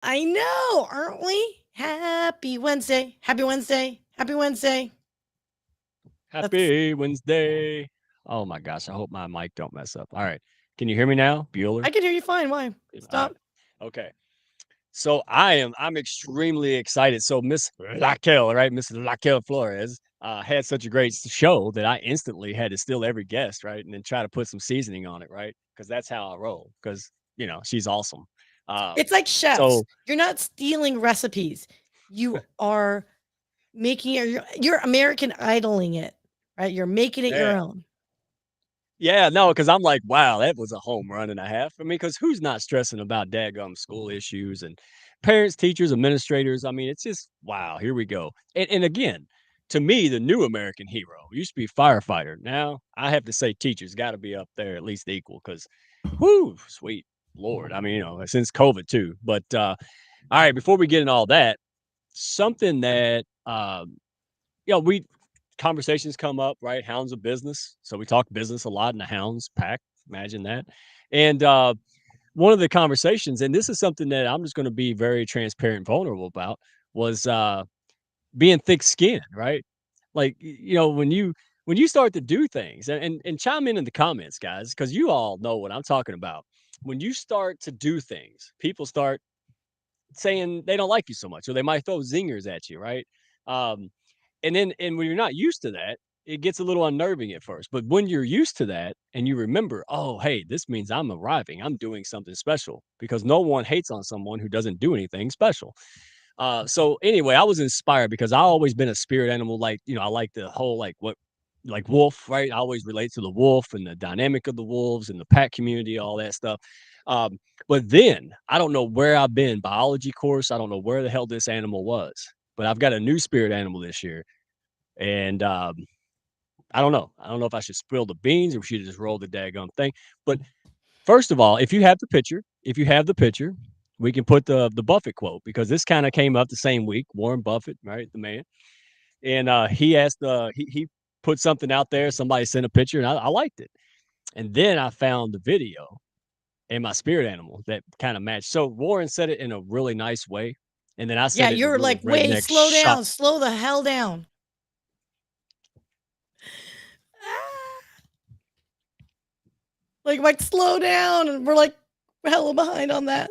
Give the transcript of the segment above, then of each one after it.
I know, aren't we? Happy Wednesday. Happy Wednesday. Happy Wednesday. That's Happy Wednesday. Oh my gosh, I hope my mic don't mess up. All right. Can you hear me now, Bueller? I can hear you fine. Why? All right. Stop. Okay. So I'm extremely excited. So Miss Raquel, right? Miss Raquel Flores had such a great show that I instantly had to steal every guest, right? And then try to put some seasoning on it, right? Because that's how I roll. Because she's awesome. Um, It's like chefs. so You're not stealing recipes. You are making it, you're American idling it, right? You're making it your yeah, own. Yeah, no, because I'm like, wow, that was a home run and a half. I mean, because who's not stressing about daggum school issues and parents, teachers, administrators? I mean, it's just wow. Here we go. And again, to me, the new American hero used to be firefighter. Now I have to say, teachers got to be up there at least equal. Because, whoo, sweet lord. I mean, since COVID too. But all right, before we get in all that, something that we conversations come up, right? Hounds of business. So we talk business a lot in the hounds pack. Imagine that. And one of the conversations, and this is something that I'm just going to be very transparent and vulnerable about, was being thick skinned, right? Like when you start to do things, and chime in the comments, guys, because you all know what I'm talking about. When you start to do things, people start saying they don't like you so much, or they might throw zingers at you, right? Um, and when you're not used to that, it gets a little unnerving at first. But when you're used to that and you remember, oh, hey, this means I'm arriving, I'm doing something special because no one hates on someone who doesn't do anything special. So anyway, I was inspired because I always been a spirit animal. Like, I like the whole like wolf, right? I always relate to the wolf and the dynamic of the wolves and the pack community, all that stuff. Um, but then I don't know where I've been, biology course. I don't know where the hell this animal was, but I've got a new spirit animal this year. And I don't know. I don't know if I should spill the beans or we should just roll the daggone thing. But first of all, if you have the picture, we can put the Buffett quote because this kind of came up the same week. Warren Buffett, right, the man, and he asked, he put something out there. Somebody sent a picture, and I liked it. And then I found the video and my spirit animal that kind of matched. So Warren said it in a really nice way, and then I Yeah, said it in a you're really like, wait, redneck slow shop. down, slow the hell down. Ah, like slow down, and we're like hella behind on that.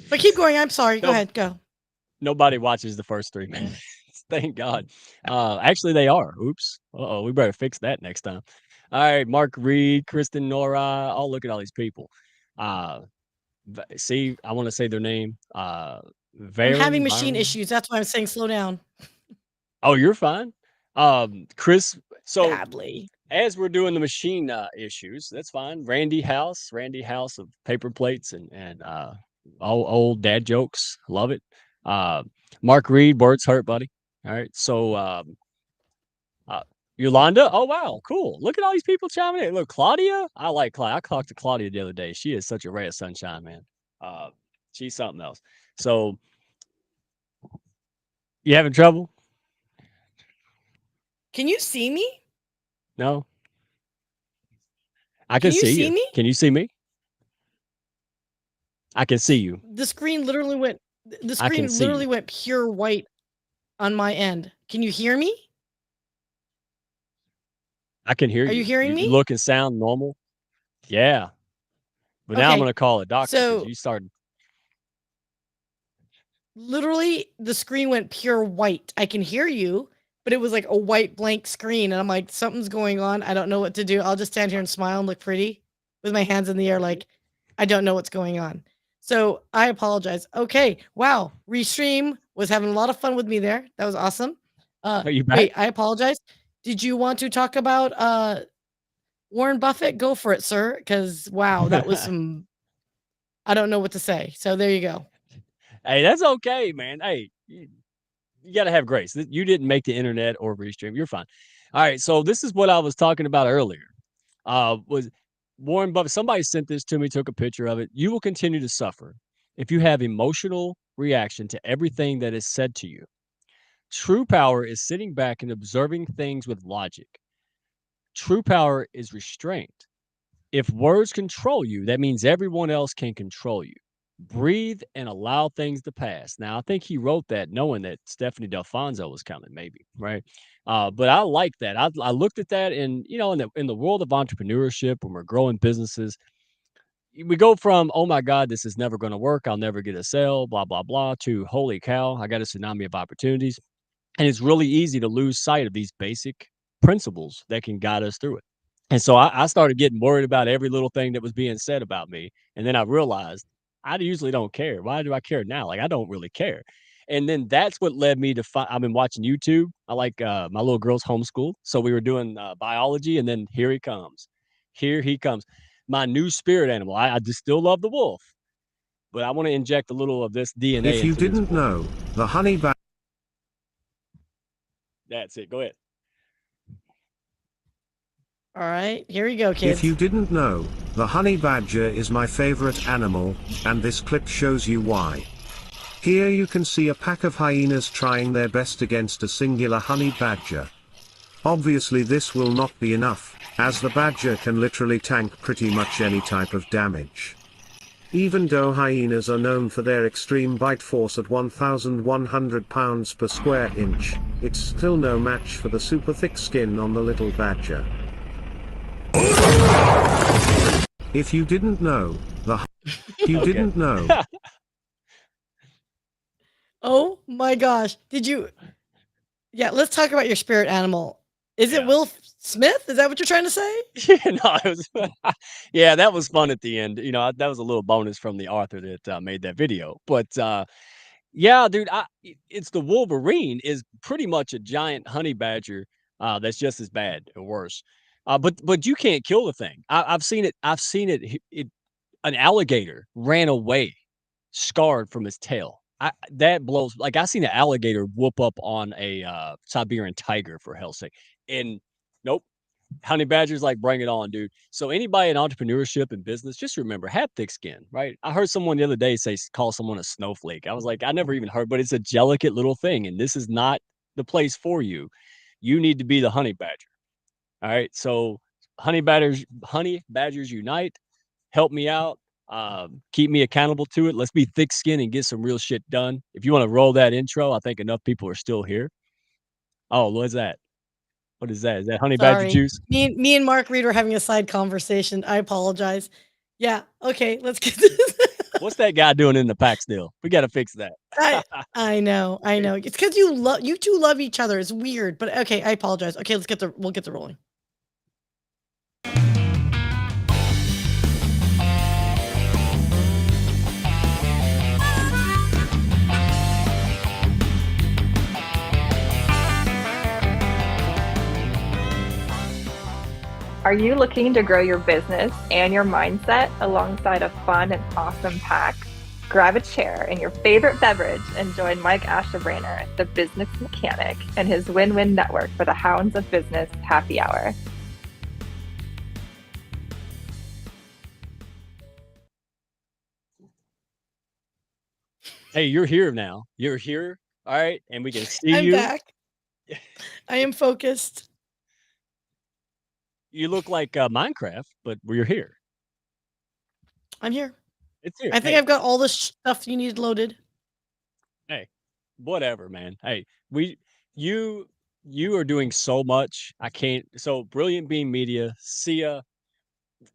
But keep going. I'm sorry. Go No, ahead. Go. nobody watches the first 3 minutes. Thank God. Actually, they are. Oops. Uh-oh, we better fix that next time. All right, Mark Reed, Kristen Nora. Oh, look at all these people. Uh, see, I want to say their name. I'm having Varen, machine Byron. issues. That's why I'm saying slow down Oh, you're fine. Chris. So badly. as we're doing the machine issues, that's fine. Randy House of paper plates and old dad jokes. Love it. Uh, Mark Reed, words hurt, buddy. All right. So uh, Yolanda. Oh wow, cool. Look at all these people chiming in. Look, Claudia. I like Claudia. I talked to Claudia the other day. She is such a ray of sunshine, man. Uh, she's something else. So you having trouble? Can you see me? No, I can Can you see see you. me? Can you see me? I can see you. The screen literally went. The I can screen see literally you. went pure white on my end. Can you hear me? I can hear Are you you. hearing You me? look and sound normal. Yeah, but now I'm Okay. gonna call a doctor because So you started. literally, the screen went pure white. I can hear you, but it was like a white blank screen, and I'm like, something's going on. I don't know what to do. I'll just stand here and smile and look pretty with my hands in the air, Mhm. like I don't know what's going on. So I apologize. Okay, wow, restream was having a lot of fun with me there. That was awesome. Are you back? Wait, I apologize. Did you want to talk about Warren Buffett? Go for it, sir. Because wow, that was some. I don't know what to say. So there you go. Hey, that's okay, man. Hey, you gotta have grace. You didn't make the internet or restream. You're fine. All right, so this is what I was talking about earlier. Was Warren Buffett? Somebody sent this to me, took a picture of it. You will continue to suffer if you have emotional reaction to everything that is said to you. True power is sitting back and observing things with logic. True power is restraint. If words control you, that means everyone else can control you. breathe and allow things to pass. Now, I think he wrote that knowing that Stephanie Dalfonzo was coming, maybe, right? But I like that. I looked at that, and in the world of entrepreneurship, when we're growing businesses, we go from "Oh my god, this is never going to work. I'll never get a sale," blah blah blah, to "Holy cow, I got a tsunami of opportunities." And it's really easy to lose sight of these basic principles that can guide us through it. And so I started getting worried about every little thing that was being said about me. And then I realized I usually don't care. Why do I care now? Like, I don't really care. And then that's what led me to I've been watching YouTube. I like my little girl's homeschooled. So we were doing biology, and then here he comes. Here he comes. My new spirit animal. I just still love the wolf, but I want to inject a little of this DNA If you into this didn't wolf. know, the honey badger. That's it. Go ahead. All right, here you go, If kids. you didn't know, the honey badger is my favorite animal, and this clip shows you why. Here you can see a pack of hyenas trying their best against a singular honey badger. Obviously this will not be enough, as the badger can literally tank pretty much any type of damage. Even though hyenas are known for their extreme bite force at 1,100 pounds per square inch, it's still no match for the super thick skin on the little badger. If you didn't know, you Okay. didn't know. Oh my gosh. Did you Yeah, let's talk about your spirit animal. Is it Yeah. Will Smith? Is that what you're trying to say? Yeah, no, it was yeah, that was fun at the end. That was a little bonus from the author that made that video. But yeah, dude, it's the Wolverine is pretty much a giant honey badger that's just as bad or worse. But you can't kill the thing. I've seen it. I've seen it. An alligator ran away, scarred from his tail. That blows. Like, I seen an alligator whoop up on a Siberian tiger, for hell's sake, and nope. Honey badgers, like, bring it on, dude. So anybody in entrepreneurship and business, just remember, have thick skin, right? I heard someone the other day call someone a snowflake. I was like, I never even heard, but it's a delicate little thing, and this is not the place for you. You need to be the honey badger. All right. So honey badgers unite. Help me out. Keep me accountable to it. Let's be thick skinned and get some real shit done. If you want to roll that intro, I think enough people are still here. Oh, what's that? What is that? Is that honey badger Sorry. juice? Me and Mark Reed were having a side conversation. I apologize. Yeah, okay, let's get this. What's that guy doing in the pack still? We got to fix that. I know, I know. It's because you two love each other. It's weird, but okay, I apologize. Okay, we'll get the rolling. Are you looking to grow your business and your mindset alongside a fun and awesome pack? Grab a chair and your favorite beverage and join Mike Ashebrainer, the business mechanic, and his win-win network for the Hounds of Business Happy Hour. Hey, you're here now. You're here. All right. And we can see I'm you. back. I am focused. You look like Minecraft, but we're here. I'm here. It's here. I think Hey, I've got all the stuff you need loaded. hey, whatever, man. Hey, we, you, you are doing so much. I can't. So Brilliant Beam Media, Sia,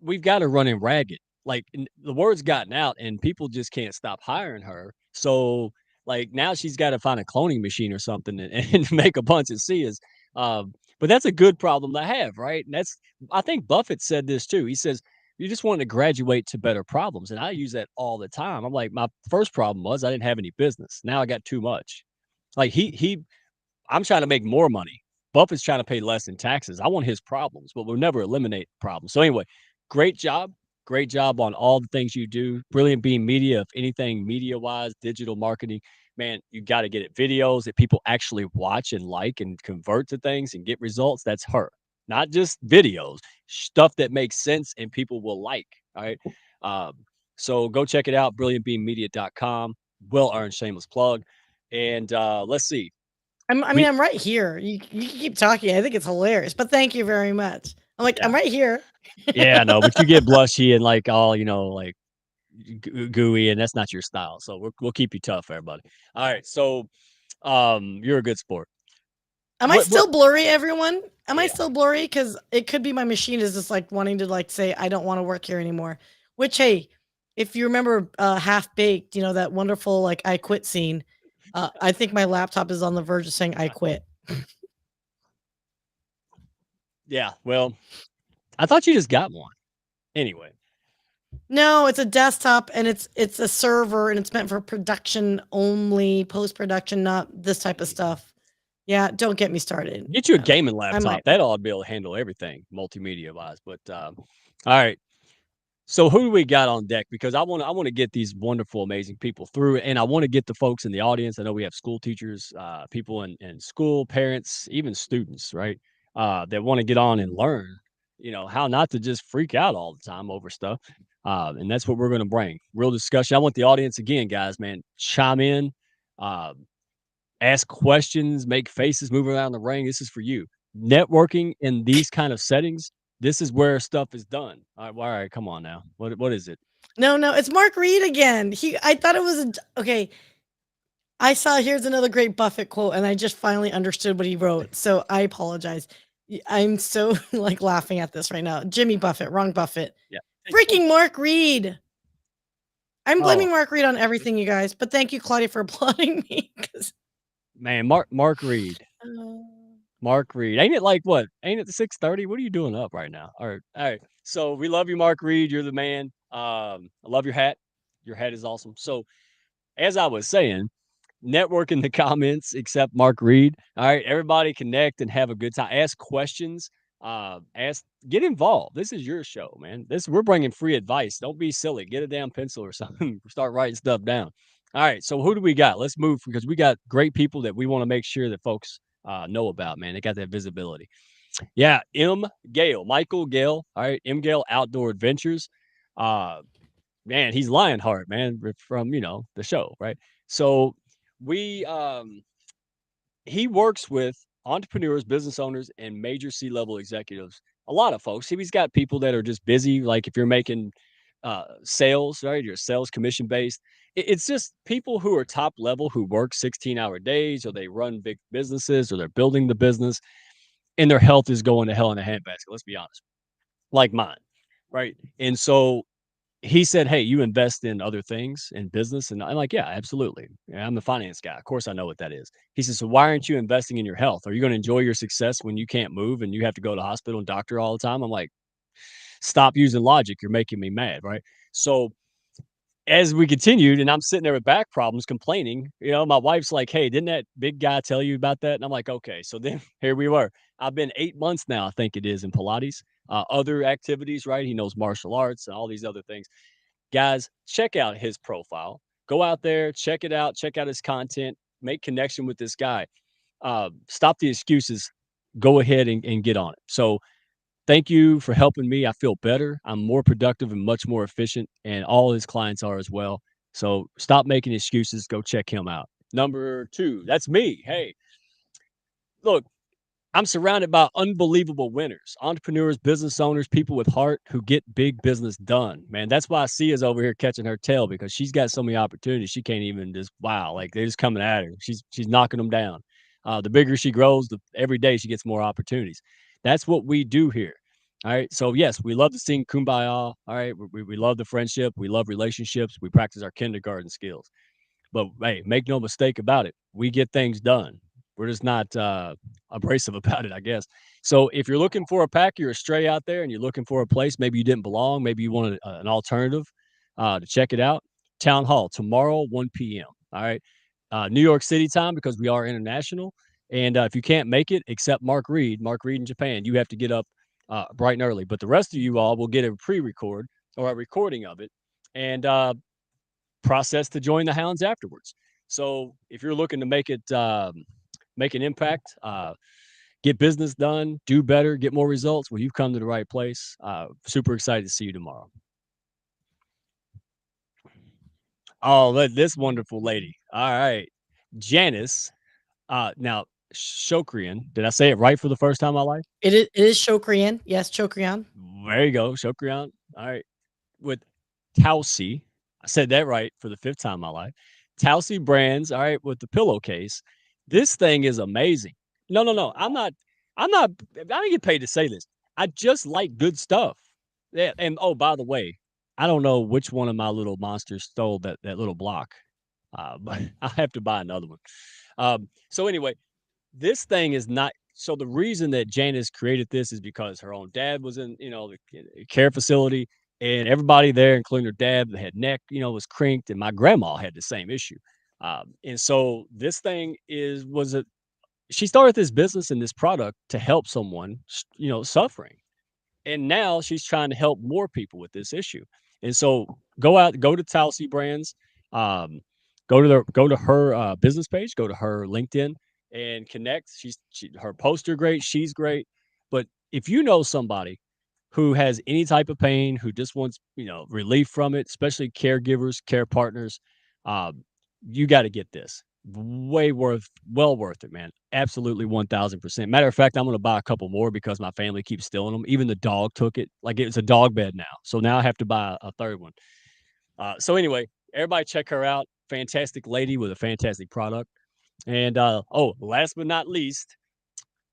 we've got her running ragged. Like, the word's gotten out, and people just can't stop hiring her. So, like, now she's got to find a cloning machine or something and make a bunch of Sias. But that's a good problem to have, right? And I think Buffett said this too. He says, you just want to graduate to better problems. And I use that all the time. I'm like, my first problem was I didn't have any business. Now I got too much. Like, I'm trying to make more money. Buffett's trying to pay less in taxes. I want his problems, but we'll never eliminate problems. So anyway, great job. Great job on all the things you do. Brilliant Beam Media, if anything media wise, digital marketing, man, you got to get it. Videos that people actually watch and like and convert to things and get results. That's her. Not just videos, stuff that makes sense and people will like. All right. Um, so go check it out, brilliantbeammedia.com. Well earned shameless plug. And let's see. We I'm right here. You can keep talking. I think it's hilarious, but thank you very much. I'm yeah. right here. Yeah, I know, but you get blushy and like all, like gooey, and that's not your style. So we'll keep you tough, everybody. All right. So you're a good sport. Am I What? still blurry, everyone? Am I Yeah. still blurry? Because it could be my machine is just like wanting to like say I don't want to work here anymore. Which hey, if you remember Half Baked, you know that wonderful like I quit scene. I think my laptop is on the verge of saying I quit. Yeah. Well, I thought you just got one. Anyway. No, it's a desktop and it's a server and it's meant for production only, post production, not this type of stuff. Yeah, don't get me started. Get you a Yeah, gaming I laptop. might. That ought to be able to handle everything multimedia wise. But all right. So who do we got on deck? Because I want to get these wonderful, amazing people through, and I want to get the folks in the audience. I know we have school teachers, people in school, parents, even students, right? That want to get on and learn, how not to just freak out all the time over stuff. And that's what we're going to bring. Real discussion. I want the audience again, guys, man, chime in, uh, ask questions, make faces, move around the ring. This is for you. Networking in these kind of settings, this is where stuff is done. All right, come on now. What is it? No, it's Mark Reed again. I thought it was okay. I saw here's another great Buffett quote, and I just finally understood what he wrote. So I apologize. I'm so like laughing at this right now. Jimmy Buffett, wrong Buffett. Yeah. Freaking Mark Reed. I'm blaming Oh, Mark Reed on everything, you guys. But thank you, Claudia, for applauding me. man, Mark Reed. Mark Reed. Ain't it like what? Ain't it the 6:30? What are you doing up right now? All right. So we love you, Mark Reed. You're the man. I love your hat. Your hat is awesome. So as I was saying, network in the comments except Mark Reed. All right, everybody connect and have a good time. Ask questions. Get involved. This is your show, man. We're bringing free advice. Don't be silly. Get a damn pencil or something. Start writing stuff down. All right, so who do we got? Let's move because we got great people that we want to make sure that folks know about. Man, they got that visibility. Yeah, Michael Gale. All right, M Gale Outdoor Adventures. Man, he's Lionheart, man, from the show, right? So we he works with entrepreneurs, business owners, and major C-level executives. A lot of folks. He's got people that are just busy. Like if you're making sales, right? You're sales commission based. It's just people who are top level who work 16-hour days, or they run big businesses, or they're building the business, and their health is going to hell in a handbasket. Let's be honest, like mine, right? And so he said, "Hey, you invest in other things in business?" And I'm like, "Yeah, absolutely. Yeah, I'm the finance guy. Of course I know what that is." He says, "So why aren't you investing in your health? Are you going to enjoy your success when you can't move and you have to go to hospital and doctor all the time?" I'm like, "Stop using logic. You're making me mad." Right. So as we continued, and I'm sitting there with back problems complaining, my wife's like, "Hey, didn't that big guy tell you about that?" And I'm like, "Okay." So then here we were. I've been 8 months now, I think it is, in Pilates, other activities, right? He knows martial arts and all these other things. Guys, check out his profile. Go out there, check it out, check out his content, make connection with this guy. Stop the excuses. Go ahead and get on it. So thank you for helping me. I feel better. I'm more productive and much more efficient, and all his clients are as well. So stop making excuses. Go check him out. Number 2, that's me. Hey, look, I'm surrounded by unbelievable winners, entrepreneurs, business owners, people with heart who get big business done. Man, that's why Sia's over here catching her tail, because she's got so many opportunities. She can't even just like they're just coming at her. She's knocking them down. The bigger she grows, every day she gets more opportunities. That's what we do here. All right. So yes, we love to sing Kumbaya. All right. We love the friendship. We love relationships. We practice our kindergarten skills. But hey, make no mistake about it. We get things done. We're just not abrasive about it, I guess. So if you're looking for a pack, you're a stray out there, and you're looking for a place, maybe you didn't belong, maybe you wanted an alternative to check it out. Town Hall tomorrow, 1 p.m. All right, New York City time, because we are international. And if you can't make it, except Mark Reed in Japan, you have to get up bright and early. But the rest of you all will get a pre-record or a recording of it, and process to join the Hounds afterwards. So if you're looking to make an impact, get business done, do better, get more results, well, you've come to the right place. Super excited to see you tomorrow. Oh, this wonderful lady. All right. Janice. Now, Shokrian. Did I say it right for the first time in my life? It is Shokrian. Yes, Shokrian. There you go. Shokrian. All right. With Tausi. I said that right for the 5th time in my life. Towsy Brands, all right, with the pillowcase. This thing is amazing. No, no, no. I didn't get paid to say this. I just like good stuff. Yeah, and oh, by the way, I don't know which one of my little monsters stole that little block. But I have to buy another one. So anyway, this thing is not so the reason that Janice created this is because her own dad was in, the care facility, and everybody there, including her dad, that had neck, was crinked, and my grandma had the same issue. And so this thing was a she started this business and this product to help someone, suffering, and now she's trying to help more people with this issue. And so go to Talcy Brands, um, go to her business page, go to her LinkedIn, and connect. Her posts are great. She's great. But if you know somebody who has any type of pain, who just wants relief from it, especially caregivers, care partners, um, you got to get this. Well worth it, man. Absolutely 1000%. Matter of fact, I'm going to buy a couple more because my family keeps stealing them. Even the dog took it. Like it's a dog bed now. So now I have to buy a third one. So anyway, everybody check her out. Fantastic lady with a fantastic product. And last but not least,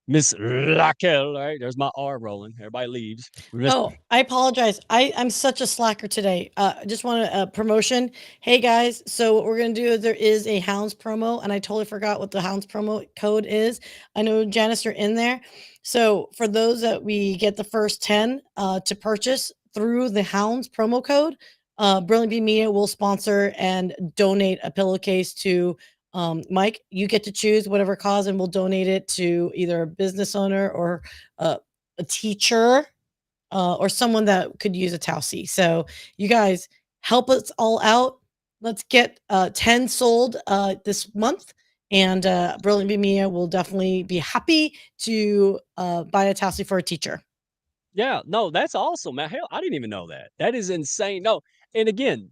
Miss Raquel. All right, there's my R rolling. Everybody leaves. Oh, I apologize. I'm such a slacker today. I just want a promotion. Hey guys, so what we're gonna do is there is a Hounds promo, and I totally forgot what the Hounds promo code is. I know Janice, you're in there. So for those that we get the first 10 to purchase through the Hounds promo code, Brilliant Bee Media will sponsor and donate a pillowcase to Mike. You get to choose whatever cause, and we'll donate it to either a business owner or a teacher or someone that could use a Tausi. So you guys help us all out. Let's get 10 sold this month. And Brilliant Bee Media will definitely be happy to buy a Tausi for a teacher. Yeah, no, that's awesome, man. Hell, I didn't even know that. That is insane. No, and again,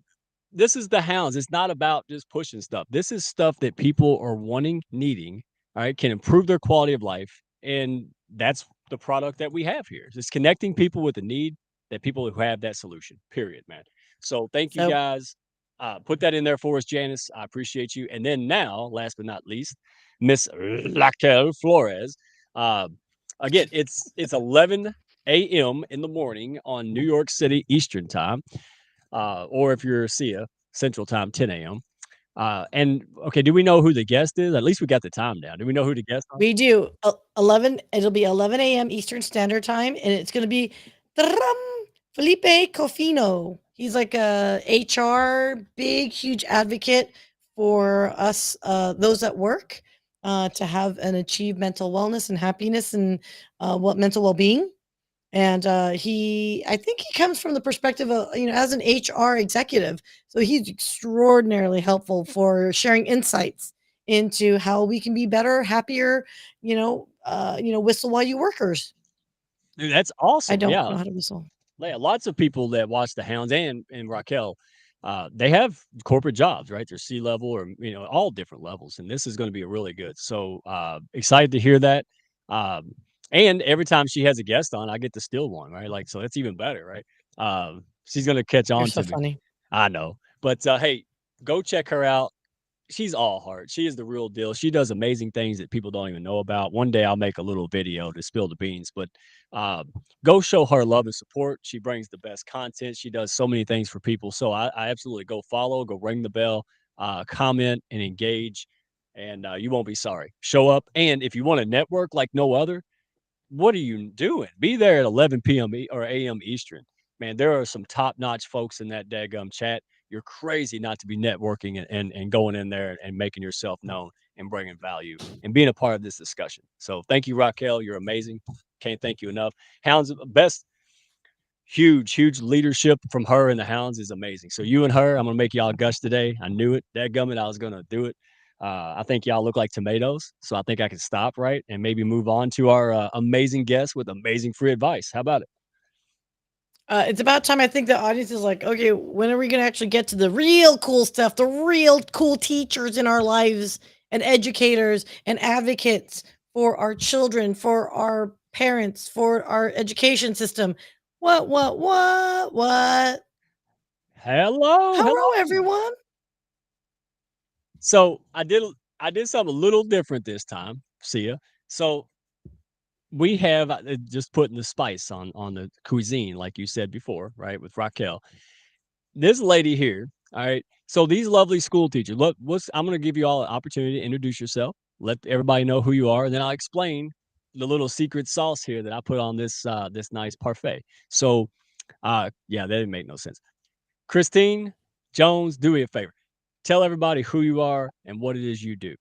this is the Hounds. It's not about just pushing stuff. This is stuff that people are wanting, needing, all right, can improve their quality of life. And that's the product that we have here. It's connecting people with the need that people who have that solution, period, man. So thank you So guys. Put that in there for us, Janice. I appreciate you. And then now, last but not least, Miss Raquel Flores. Uh, again, it's 11 a.m. in the morning on New York City Eastern Time, or if you're Sia Central Time, 10 a.m. And okay, do we know who the guest is? At least we got the time down. Do we know who the guest is? we do 11. It'll be 11 a.m. Eastern Standard Time, and it's going to be Felipe Cofino. He's like a HR big, huge advocate for us, those at work, to have and achieve mental wellness and happiness and what mental well-being. And I think he comes from the perspective of, as an HR executive. So he's extraordinarily helpful for sharing insights into how we can be better, happier, whistle while you workers. Dude, that's I awesome. don't Yeah. know how to whistle. Yeah, lots of people that watch the Hounds and Raquel, they have corporate jobs, right? They're C-level or all different levels, and this is going to be really good. So excited to hear that. Um, and every time she has a guest on, I get to steal one, right? Like so, that's even better, right? She's going to catch You're on so to me. funny. I know, but hey, go check her out. She's all heart. She is the real deal. She does amazing things that people don't even know about. One day I'll make a little video to spill the beans, but go show her love and support. She brings the best content. She does so many things for people. So I absolutely go follow, go ring the bell, comment and engage, and you won't be sorry. Show up. And if you want to network like no other, what are you doing? Be there at 11 p.m. Or a.m. Eastern. Man, there are some top-notch folks in that daggum chat. You're crazy not to be networking and going in there and making yourself known and bringing value and being a part of this discussion. So thank you, Raquel. You're amazing. Can't thank you enough. Hounds, best huge leadership from her and the Hounds is amazing. So you and her, I'm gonna make y'all gush today. I knew it. Dadgummit, I was gonna do it. I think y'all look like tomatoes, so I think I can stop right and maybe move on to our amazing guest with amazing free advice. How about it? It's about time. I think the audience is like, okay, when are we going to actually get to the real cool stuff, the real cool teachers in our lives and educators and advocates for our children, for our parents, for our education system? What? Hello, Hello, everyone. So I did something a little different this time, Sia. So we have just putting the spice on the cuisine, like you said before, right? With Raquel, this lady here. All right. So these lovely school teachers. Look, I'm going to give you all an opportunity to introduce yourself. Let everybody know who you are, and then I'll explain the little secret sauce here that I put on this nice parfait. So, yeah, that didn't make no sense. Christine Jones, do me a favor. Tell everybody who you are and what it is you do.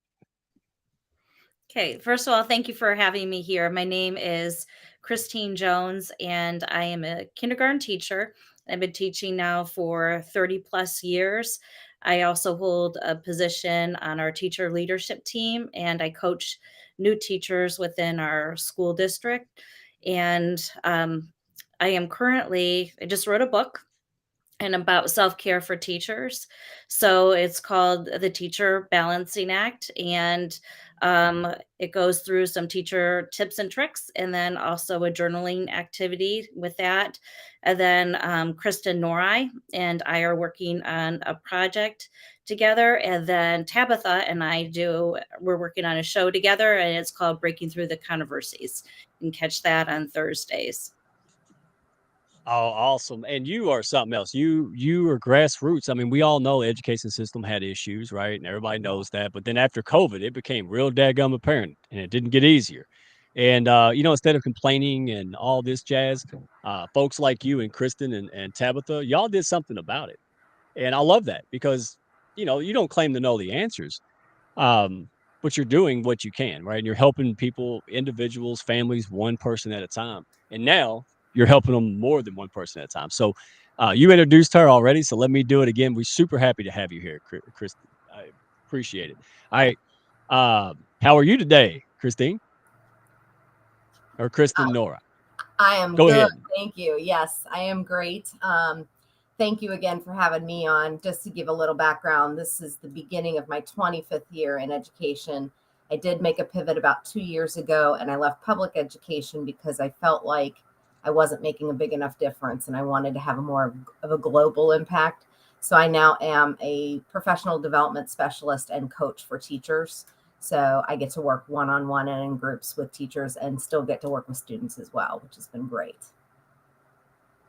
Okay, first of all, thank you for having me here. My name is Christine Jones, and I am a kindergarten teacher. I've been teaching now for 30 plus years. I also hold a position on our teacher leadership team, and I coach new teachers within our school district. And I just wrote a book and about self-care for teachers. So it's called the Teacher Balancing Act, and it goes through some teacher tips and tricks, and then also a journaling activity with that. And then Kristen Nori and I are working on a project together, and then Tabitha and we're working on a show together, and it's called Breaking Through the Controversies. You can catch that on Thursdays. Oh, awesome. And you are something else. You are grassroots. I mean, we all know the education system had issues, right? And everybody knows that. But then after COVID, it became real daggum apparent and it didn't get easier. And instead of complaining and all this jazz, folks like you and Kristen and Tabitha, y'all did something about it. And I love that because, you don't claim to know the answers. But you're doing what you can, right? And you're helping people, individuals, families, one person at a time. And now you're helping them more than one person at a time. So you introduced her already, so let me do it again. We're super happy to have you here, Kristen. I appreciate it. All right. How are you today, Christine? Or Kristen Nora? I am Go good. ahead. Thank you. Yes, I am great. Thank you again for having me on. Just to give a little background, this is the beginning of my 25th year in education. I did make a pivot about 2 years ago, and I left public education because I felt like I wasn't making a big enough difference, and I wanted to have a more of a global impact. So I now am a professional development specialist and coach for teachers. So I get to work one-on-one and in groups with teachers and still get to work with students as well, which has been great.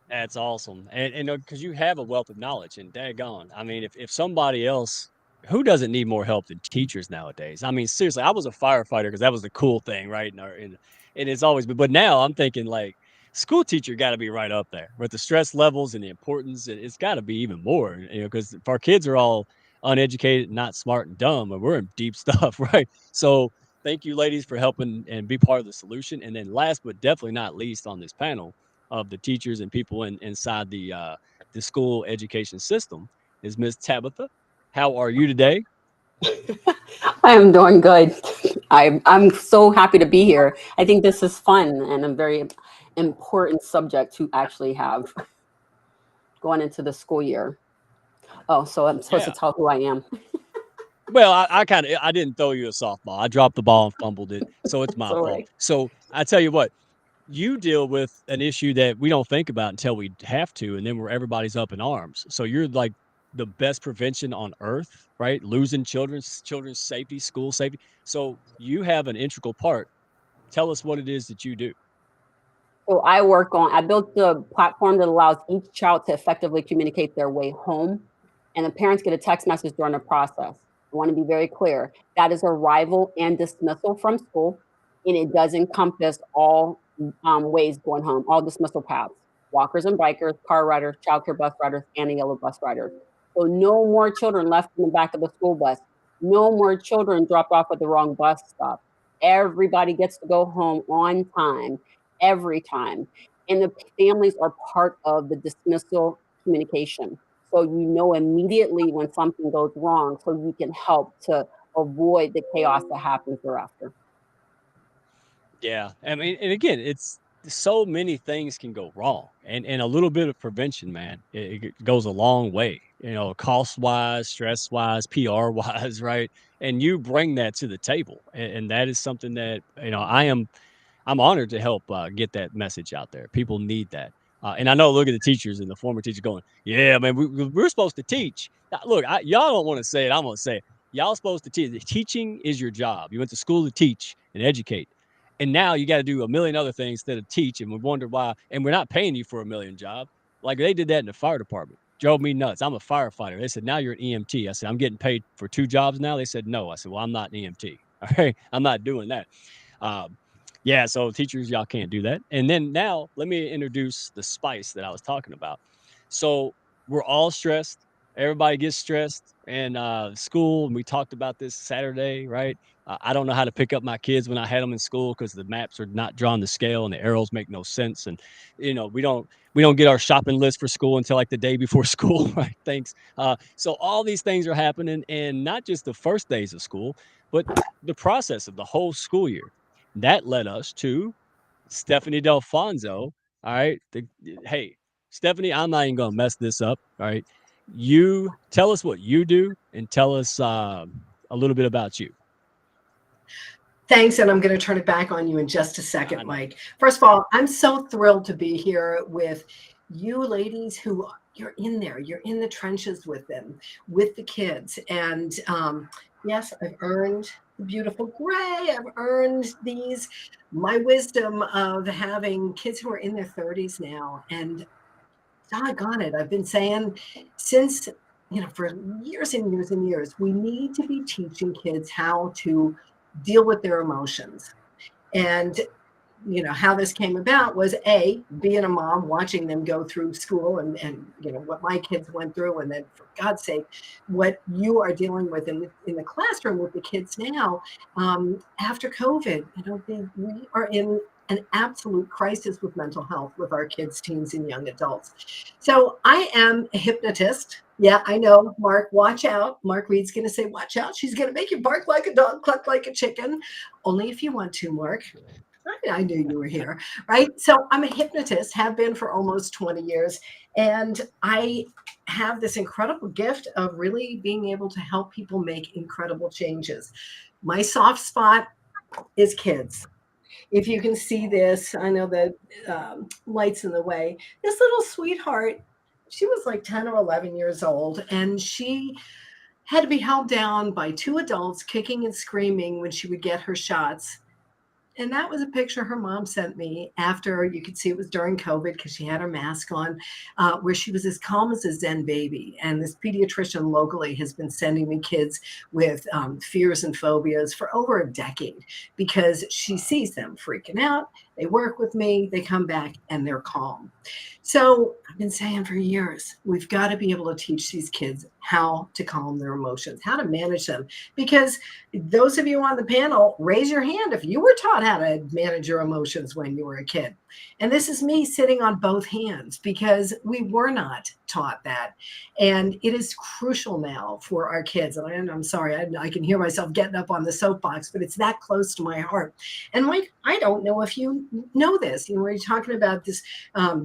That's awesome. And because you have a wealth of knowledge and daggone. I mean, if somebody else who doesn't need more help than teachers nowadays? I mean, seriously, I was a firefighter because that was the cool thing, right? And it's always but now I'm thinking like school teacher got to be right up there with the stress levels and the importance. It's got to be even more, because if our kids are all uneducated, not smart and dumb, and we're in deep stuff, right? So thank you, ladies, for helping and be part of the solution. And then last but definitely not least on this panel of the teachers and people inside the school education system is Miss Tabitha. How are you today? I am doing good. I'm so happy to be here. I think this is fun and a very important subject to actually have going into the school year. Oh, so I'm supposed to tell who I am. Well, I didn't throw you a softball. I dropped the ball and fumbled it, so it's my fault. Right. So I tell you what, you deal with an issue that we don't think about until we have to, and then where everybody's up in arms. So you're like the best prevention on earth, right? Losing children's safety, school safety. So you have an integral part. Tell us what it is that you do. So I built the platform that allows each child to effectively communicate their way home, and the parents get a text message during the process. I want to be very clear. That is arrival and dismissal from school, and it does encompass all ways going home, all dismissal paths, walkers and bikers, car riders, childcare bus riders, and the yellow bus riders. So no more children left in the back of the school bus. No more children dropped off at the wrong bus stop. Everybody gets to go home on time, every time. And the families are part of the dismissal communication. So you know immediately when something goes wrong, so you can help to avoid the chaos that happens thereafter. Yeah. I mean, and again, it's so many things can go wrong. And a little bit of prevention, man, it goes a long way, cost wise, stress wise, PR wise, right? And you bring that to the table. And that is something that, I'm honored to help get that message out there. People need that. And I know, look at the teachers and the former teachers going, yeah, man, we're supposed to teach. Now, look, y'all don't want to say it. I'm going to say it. Y'all supposed to teach. Teaching is your job. You went to school to teach and educate. And now you got to do a million other things instead of teach. And we wonder why. And we're not paying you for a million job. Like they did that in the fire department. Drove me nuts. I'm a firefighter. They said, now you're an EMT. I said, I'm getting paid for 2 jobs now. They said, no. I said, well, I'm not an EMT. All right. I'm not doing that. Yeah, so teachers, y'all can't do that. And then now let me introduce the spice that I was talking about. So we're all stressed. Everybody gets stressed in school. And we talked about this Saturday, right? I don't know how to pick up my kids when I had them in school because the maps are not drawn to scale and the arrows make no sense. And we don't get our shopping list for school until like the day before school, right? Thanks. So all these things are happening, and not just the first days of school, but the process of the whole school year. That led us to Stephanie Dalfonzo. All right. Hey, Stephanie, I'm not even going to mess this up. All right. You tell us what you do and tell us a little bit about you. Thanks, and I'm going to turn it back on you in just a second, Mike. First of all, I'm so thrilled to be here with you ladies who you're in there. You're in the trenches with them, with the kids. And yes, I've earned the beautiful gray. I've earned my wisdom of having kids who are in their 30s now. And doggone it, I've been saying since, for years and years and years, we need to be teaching kids how to deal with their emotions. And how this came about was being a mom, watching them go through school and what my kids went through, and then for God's sake, what you are dealing with in the classroom with the kids now after COVID. We are in an absolute crisis with mental health with our kids, teens, and young adults. So I am a hypnotist. Yeah, I know, Mark, watch out. Mark Reed's going to say, watch out. She's going to make you bark like a dog, cluck like a chicken. Only if you want to, Mark. I knew you were here, right? So I'm a hypnotist, have been for almost 20 years. And I have this incredible gift of really being able to help people make incredible changes. My soft spot is kids. If you can see this, I know the light's in the way. This little sweetheart, she was like 10 or 11 years old, and she had to be held down by 2 adults kicking and screaming when she would get her shots. And that was a picture her mom sent me after, you could see it was during COVID because she had her mask on, where she was as calm as a Zen baby. And this pediatrician locally has been sending me kids with fears and phobias for over a decade because she sees them freaking out. They work with me, they come back, and they're calm. So I've been saying for years, we've got to be able to teach these kids how to calm their emotions, how to manage them. Because those of you on the panel, raise your hand if you were taught how to manage your emotions when you were a kid. And this is me sitting on both hands because we were not taught that. And it is crucial now for our kids. And I'm sorry, I can hear myself getting up on the soapbox, but it's that close to my heart. And Mike, I don't know if you know this. We're talking about this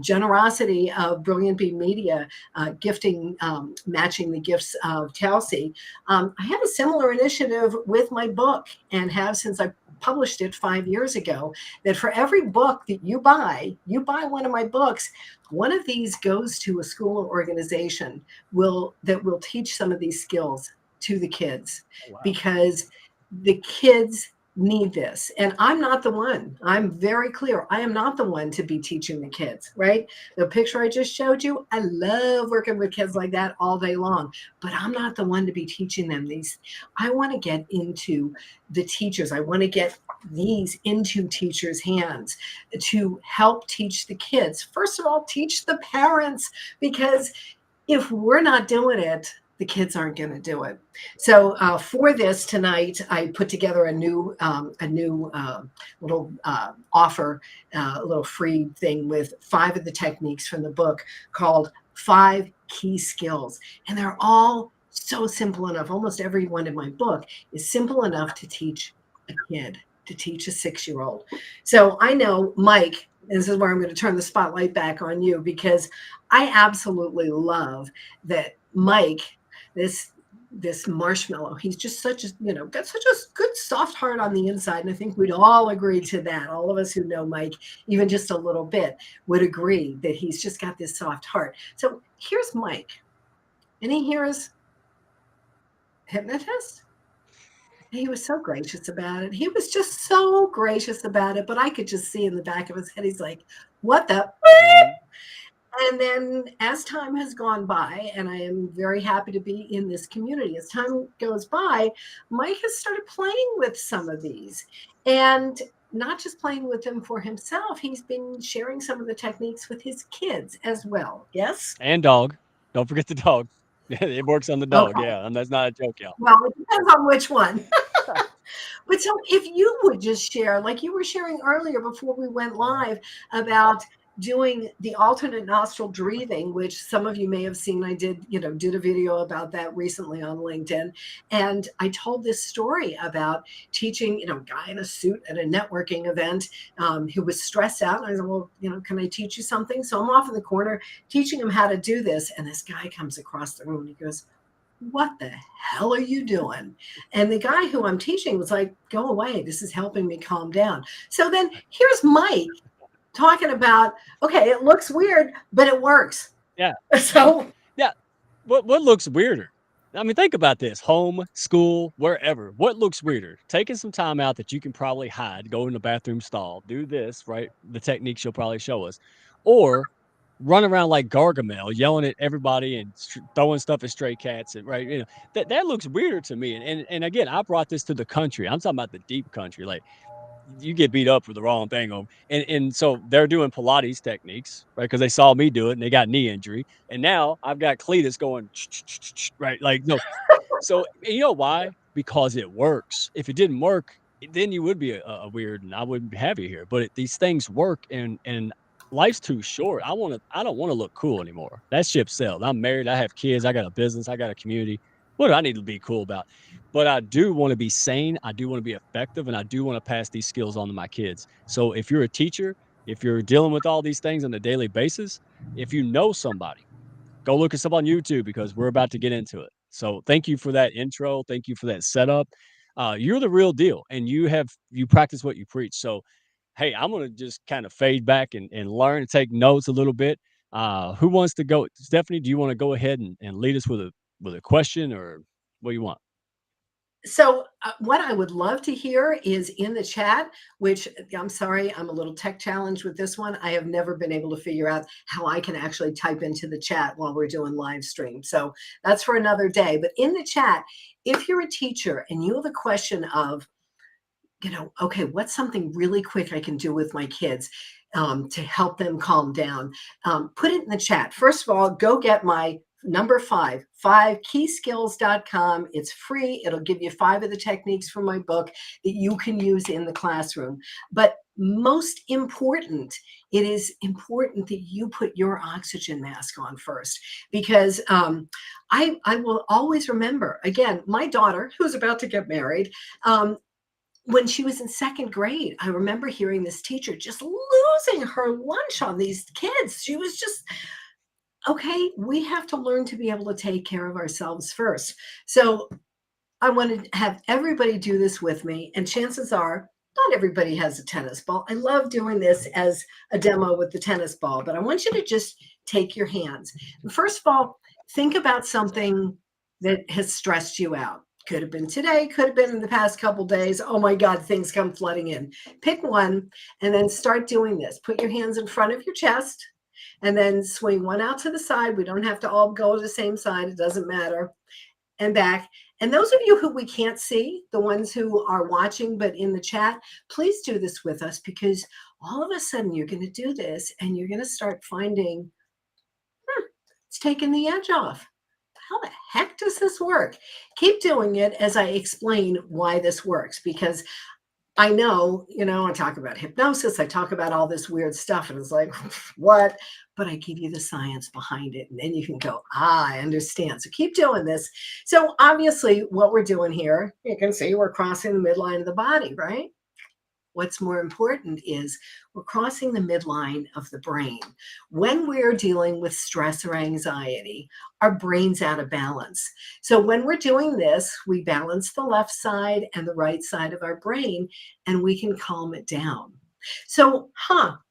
generosity of Brilliant Bee Media gifting, matching the gifts of Chelsea. I have a similar initiative with my book and have since I published it 5 years ago, that for every book that you buy one of my books, one of these goes to a school or organization that will teach some of these skills to the kids. Oh, wow. Because the kids need this. And I'm not the one. I'm very clear. I am not the one to be teaching the kids, right? The picture I just showed you, I love working with kids like that all day long, but I'm not the one to be teaching them these. I want to get into the teachers. I want to get these into teachers' hands to help teach the kids. First of all, teach the parents, because if we're not doing it, the kids aren't going to do it. So for this tonight, I put together a new little offer, a little free thing with 5 of the techniques from the book called 5 Key Skills. And they're all so simple enough. Almost every one in my book is simple enough to teach a kid, to teach a 6-year-old. So I know, Mike, this is where I'm going to turn the spotlight back on you, because I absolutely love that Mike, this this marshmallow. He's just such a, got such a good soft heart on the inside. And I think we'd all agree to that. All of us who know Mike, even just a little bit, would agree that he's just got this soft heart. So here's Mike. And here's Hypnotist. He was so gracious about it. He was just so gracious about it. But I could just see in the back of his head, he's like, what the? And then as time has gone by, and I am very happy to be in this community, as time goes by, Mike has started playing with some of these. And not just playing with them for himself, he's been sharing some of the techniques with his kids as well. Yes? And dog. Don't forget the dog. It works on the dog. Okay. Yeah. And that's not a joke, y'all. Well, it depends on which one. But so if you would just share, like you were sharing earlier before we went live, about doing the alternate nostril breathing, which some of you may have seen. I did a video about that recently on LinkedIn. And I told this story about teaching, a guy in a suit at a networking event who was stressed out. And I said, well, can I teach you something? So I'm off in the corner teaching him how to do this. And this guy comes across the room and he goes, what the hell are you doing? And the guy who I'm teaching was like, go away. This is helping me calm down. So then here's Mike talking about, okay, it looks weird, but it works. Yeah. So yeah. What looks weirder? I mean, think about this: home, school, wherever. What looks weirder? Taking some time out that you can probably hide, go in the bathroom stall, do this, right? The techniques you'll probably show us, or run around like Gargamel, yelling at everybody and throwing stuff at stray cats, and right, that looks weirder to me. And again, I brought this to the country. I'm talking about the deep country, like. You get beat up for the wrong thing. And so they're doing Pilates techniques, right? Because they saw me do it and they got knee injury. And now I've got Cletus going, right? Like, no. So you know why? Because it works. If it didn't work, then you would be a weird and I wouldn't have you here. But these things work and life's too short. I don't want to look cool anymore. That ship sailed. I'm married. I have kids. I got a business. I got a community. What do I need to be cool about? But I do want to be sane. I do want to be effective, and I do want to pass these skills on to my kids. So if you're a teacher, if you're dealing with all these things on a daily basis, if you know somebody, go look us up on YouTube because we're about to get into it. So thank you for that intro. Thank you for that setup. You're the real deal, and you practice what you preach. So, hey, I'm going to just kind of fade back and learn and take notes a little bit. Who wants to go? Stephanie, do you want to go ahead and lead us with a question, or what do you want? So what I would love to hear is in the chat, which I'm sorry, I'm a little tech challenged with this one. I have never been able to figure out how I can actually type into the chat while we're doing live stream. So that's for another day. But in the chat, if you're a teacher and you have a question of, okay, what's something really quick I can do with my kids to help them calm down? Put it in the chat. First of all, go get my number 5keykeyskills.com. It's free. It'll give you 5 of the techniques from my book that you can use in the classroom. But most important, it is important that you put your oxygen mask on first, because I will always remember, again, my daughter, who's about to get married, when she was in 2nd grade, I remember hearing this teacher just losing her lunch on these kids. She was just, okay, we have to learn to be able to take care of ourselves first. So I want to have everybody do this with me. And chances are, not everybody has a tennis ball. I love doing this as a demo with the tennis ball, but I want you to just take your hands. First of all, think about something that has stressed you out. Could have been today, could have been in the past couple days. Oh my God, things come flooding in. Pick one and then start doing this. Put your hands in front of your chest and then swing one out to the side. We don't have to all go to the same side. It doesn't matter. And back. And those of you who we can't see, the ones who are watching but in the chat, please do this with us, because all of a sudden you're going to do this and you're going to start finding, it's taking the edge off. How the heck does this work? Keep doing it as I explain why this works, because I know, I talk about hypnosis, I talk about all this weird stuff, and it's like, what? But I give you the science behind it, and then you can go, I understand. So keep doing this. So obviously what we're doing here, you can see we're crossing the midline of the body, right? what's more important is we're crossing the midline of the brain. When we're dealing with stress or anxiety, our brain's out of balance. So when we're doing this, we balance the left side and the right side of our brain, and we can calm it down. So,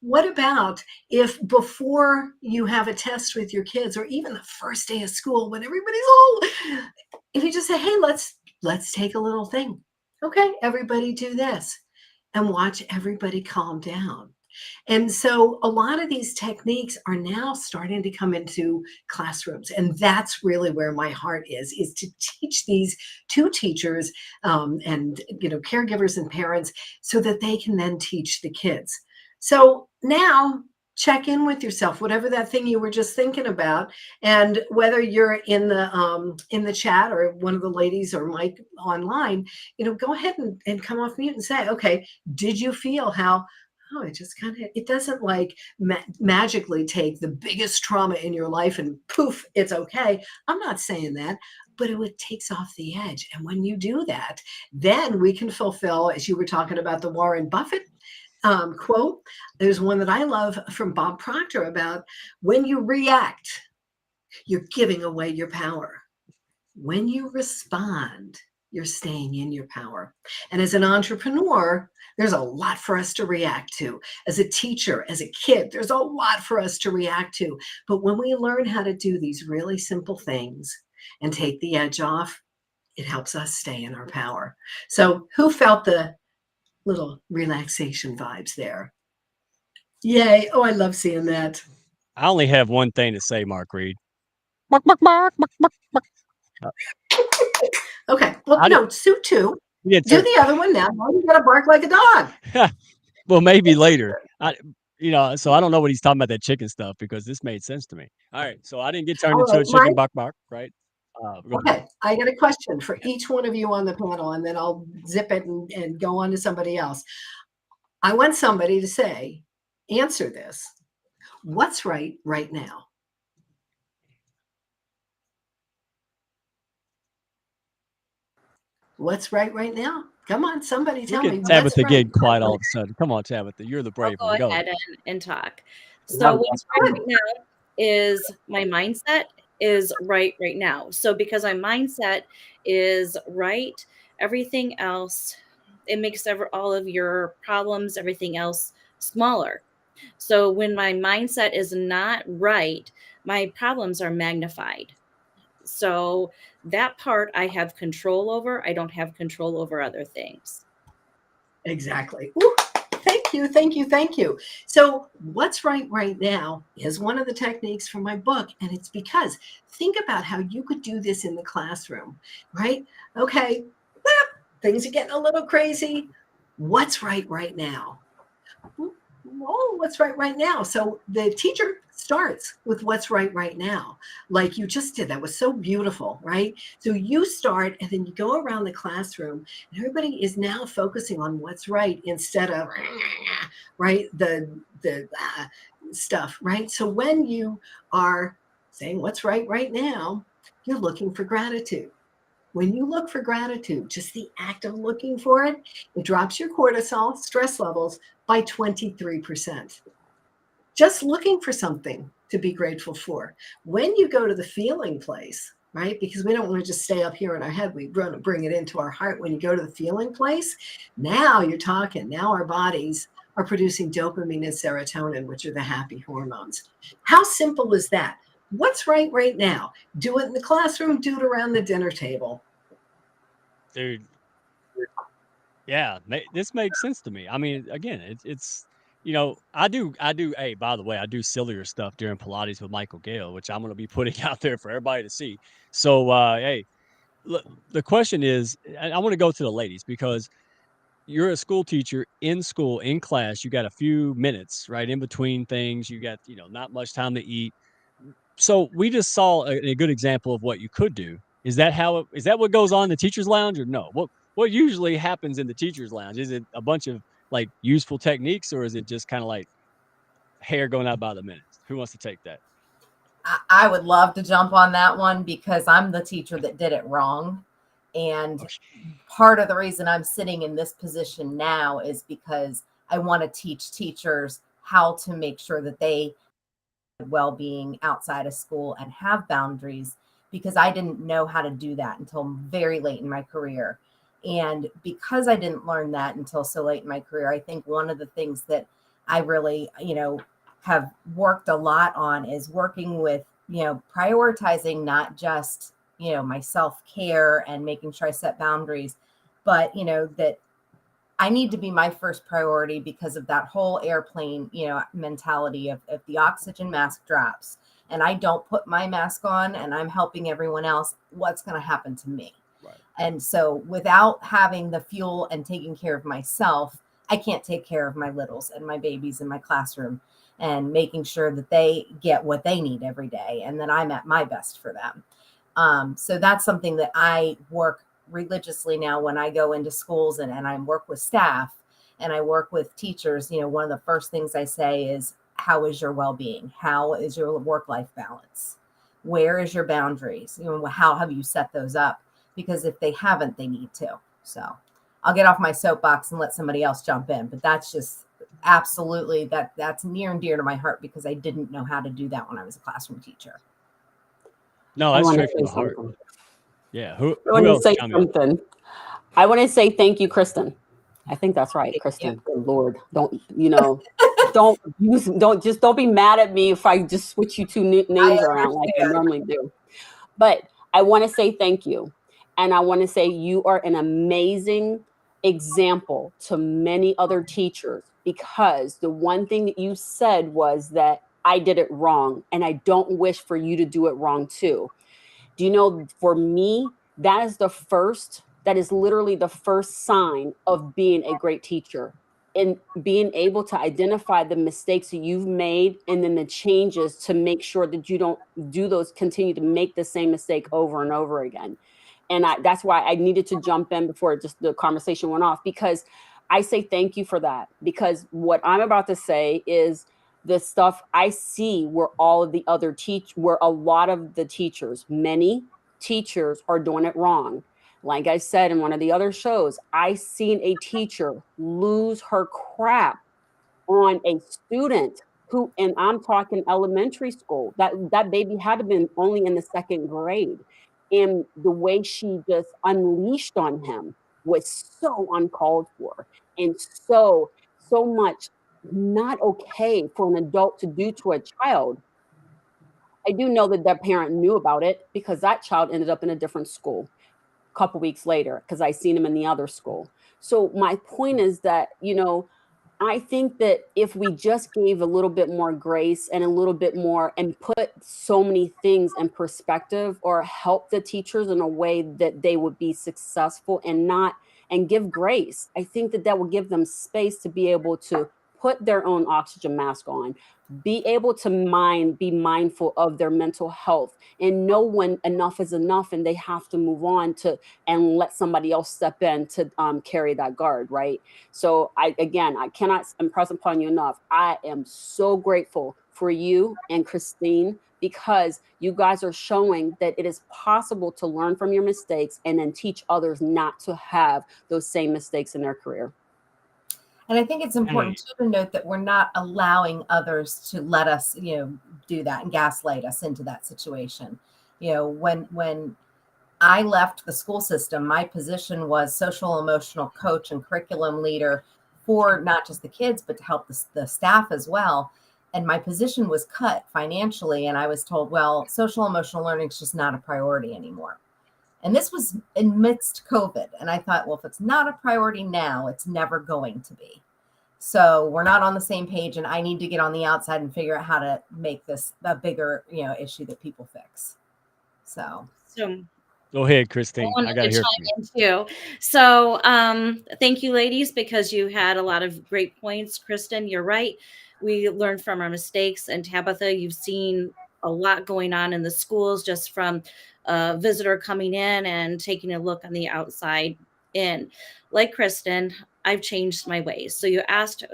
what about if before you have a test with your kids, or even the first day of school when everybody's all, if you just say, hey, let's take a little thing. Okay, everybody do this, and watch everybody calm down. And so a lot of these techniques are now starting to come into classrooms. And that's really where my heart is to teach these to teachers and caregivers and parents so that they can then teach the kids. So now check in with yourself, whatever that thing you were just thinking about, and whether you're in the chat or one of the ladies or Mike online, go ahead and come off mute and say, okay, did you feel how, it just it doesn't like magically take the biggest trauma in your life and poof, it's okay. I'm not saying that, but it takes off the edge. And when you do that, then we can fulfill, as you were talking about the Warren Buffett quote. There's one that I love from Bob Proctor about when you react, you're giving away your power. When you respond, you're staying in your power. And as an entrepreneur, there's a lot for us to react to. As a teacher, as a kid, there's a lot for us to react to. But when we learn how to do these really simple things and take the edge off, it helps us stay in our power. So who felt the little relaxation vibes there? Yay. Oh, I love seeing that. I only have one thing to say, Mark Reed. Bark, bark, bark, bark, bark, bark. Okay. Well, no, Sue too. Do the other one now. Now you gotta bark like a dog. Well, maybe later. So I don't know what he's talking about, that chicken stuff, because this made sense to me. All right. So I didn't get turned into a chicken bark bark, right? Okay. I got a question for each one of you on the panel, and then I'll zip it and go on to somebody else. I want somebody to say, answer this. What's right now? What's right now? Come on, somebody tell me. Tabitha getting quiet all of a sudden. Come on, Tabitha. You're the brave one. Go ahead and talk. So what's right now is my mindset is right now. So because my mindset is right, everything else, it makes all of your problems, everything else smaller. So when my mindset is not right, my problems are magnified. So that part I have control over. I don't have control over other things. Exactly. Ooh, thank you. So what's right now is one of the techniques from my book. And it's because think about how you could do this in the classroom, right? Okay, things are getting a little crazy. What's right now? Oh, what's right now? So the teacher starts with what's right now, like you just did. That was so beautiful, right? So you start, and then you go around the classroom, and everybody is now focusing on what's right instead of right the stuff, right? So when you are saying what's right now, you're looking for gratitude. When you look for gratitude, just the act of looking for it, it drops your cortisol, stress levels by 23%. Just looking for something to be grateful for. When you go to the feeling place, right? Because we don't want to just stay up here in our head. We want to bring it into our heart. When you go to the feeling place, now you're talking. Now our bodies are producing dopamine and serotonin, which are the happy hormones. How simple is that? What's right now? Do it in the classroom, do it around the dinner table. Dude. Yeah, this makes sense to me. I mean, again, it's I do, hey, by the way, I do sillier stuff during Pilates with Michael Gale, which I'm going to be putting out there for everybody to see. So, hey, look, the question is, I want to go to the ladies, because you're a school teacher in school, in class, you got a few minutes, right, in between things. You got, not much time to eat. So we just saw a good example of what you could do. Is that what goes on in the teacher's lounge, or no? What usually happens in the teacher's lounge? Is it a bunch of like useful techniques, or is it just kind of like hair going out by the minute? Who wants to take that? I would love to jump on that one, because I'm the teacher that did it wrong. And Oh, sh- part of the reason I'm sitting in this position now is because I want to teach teachers how to make sure that they well-being outside of school and have boundaries, because I didn't know how to do that until very late in my career. And because I didn't learn that until so late in my career, I think one of the things that I really, have worked a lot on is working with, prioritizing not just, my self-care and making sure I set boundaries, but, that I need to be my first priority because of that whole airplane, mentality of if the oxygen mask drops and I don't put my mask on and I'm helping everyone else, what's going to happen to me? right. And so without having the fuel and taking care of myself, I can't take care of my littles and my babies in my classroom and making sure that they get what they need every day and that I'm at my best for them. So that's something that I work religiously now when I go into schools and I work with staff and I work with teachers. One of the first things I say is, how is your well-being? How is your work-life balance? Where is your boundaries? How have you set those up? Because if they haven't, they need to. So I'll get off my soapbox and let somebody else jump in, but that's just absolutely that's near and dear to my heart because I didn't know how to do that when I was a classroom teacher. No, I that's want to straight from say the heart. something. Yeah. I Who want to else? say Chime in. something. I want to say thank you, Kristen. I think that's right, Thank Kristen. you. Good Lord, don't don't be mad at me if I just switch you two names I around like I understand. normally do. But I want to say thank you, and I want to say you are an amazing example to many other teachers, because the one thing that you said was that I did it wrong, and I don't wish for you to do it wrong too. Do you know, for me, that is literally the first sign of being a great teacher, and being able to identify the mistakes that you've made and then the changes to make sure that you don't continue to make the same mistake over and over again. And that's why I needed to jump in before just the conversation went off, because I say thank you for that. Because what I'm about to say is the stuff I see where where a lot of the teachers, many teachers are doing it wrong. Like I said in one of the other shows, I seen a teacher lose her crap on a student who, and I'm talking elementary school, that baby had to been only in the second grade. And the way she just unleashed on him was so uncalled for, and so much not okay for an adult to do to a child. I do know that that parent knew about it, because that child ended up in a different school a couple weeks later, because I seen him in the other school. So my point is that, I think that if we just gave a little bit more grace and a little bit more, and put so many things in perspective, or help the teachers in a way that they would be successful and not, and give grace, I think that that will give them space to be able to put their own oxygen mask on, be able to be mindful of their mental health, and know when enough is enough and they have to move on to, and let somebody else step in to carry that guard, right? So I cannot impress upon you enough. I am so grateful for you and Christine, because you guys are showing that it is possible to learn from your mistakes and then teach others not to have those same mistakes in their career. And I think it's important too to note that we're not allowing others to let us, do that and gaslight us into that situation. When I left the school system, my position was social emotional coach and curriculum leader for not just the kids, but to help the staff as well. And my position was cut financially. And I was told, well, social emotional learning is just not a priority anymore. And this was in midst COVID. And I thought, well, if it's not a priority now, it's never going to be. So we're not on the same page, and I need to get on the outside and figure out how to make this a bigger, issue that people fix. So Go ahead, I Christine. I wanted got to to hear from you. chime in too. So, thank you, ladies, because you had a lot of great points. Kristen, you're right. We learned from our mistakes. And Tabitha, you've seen a lot going on in the schools just from a visitor coming in and taking a look on the outside in. Like Kristen, I've changed my ways. So you asked,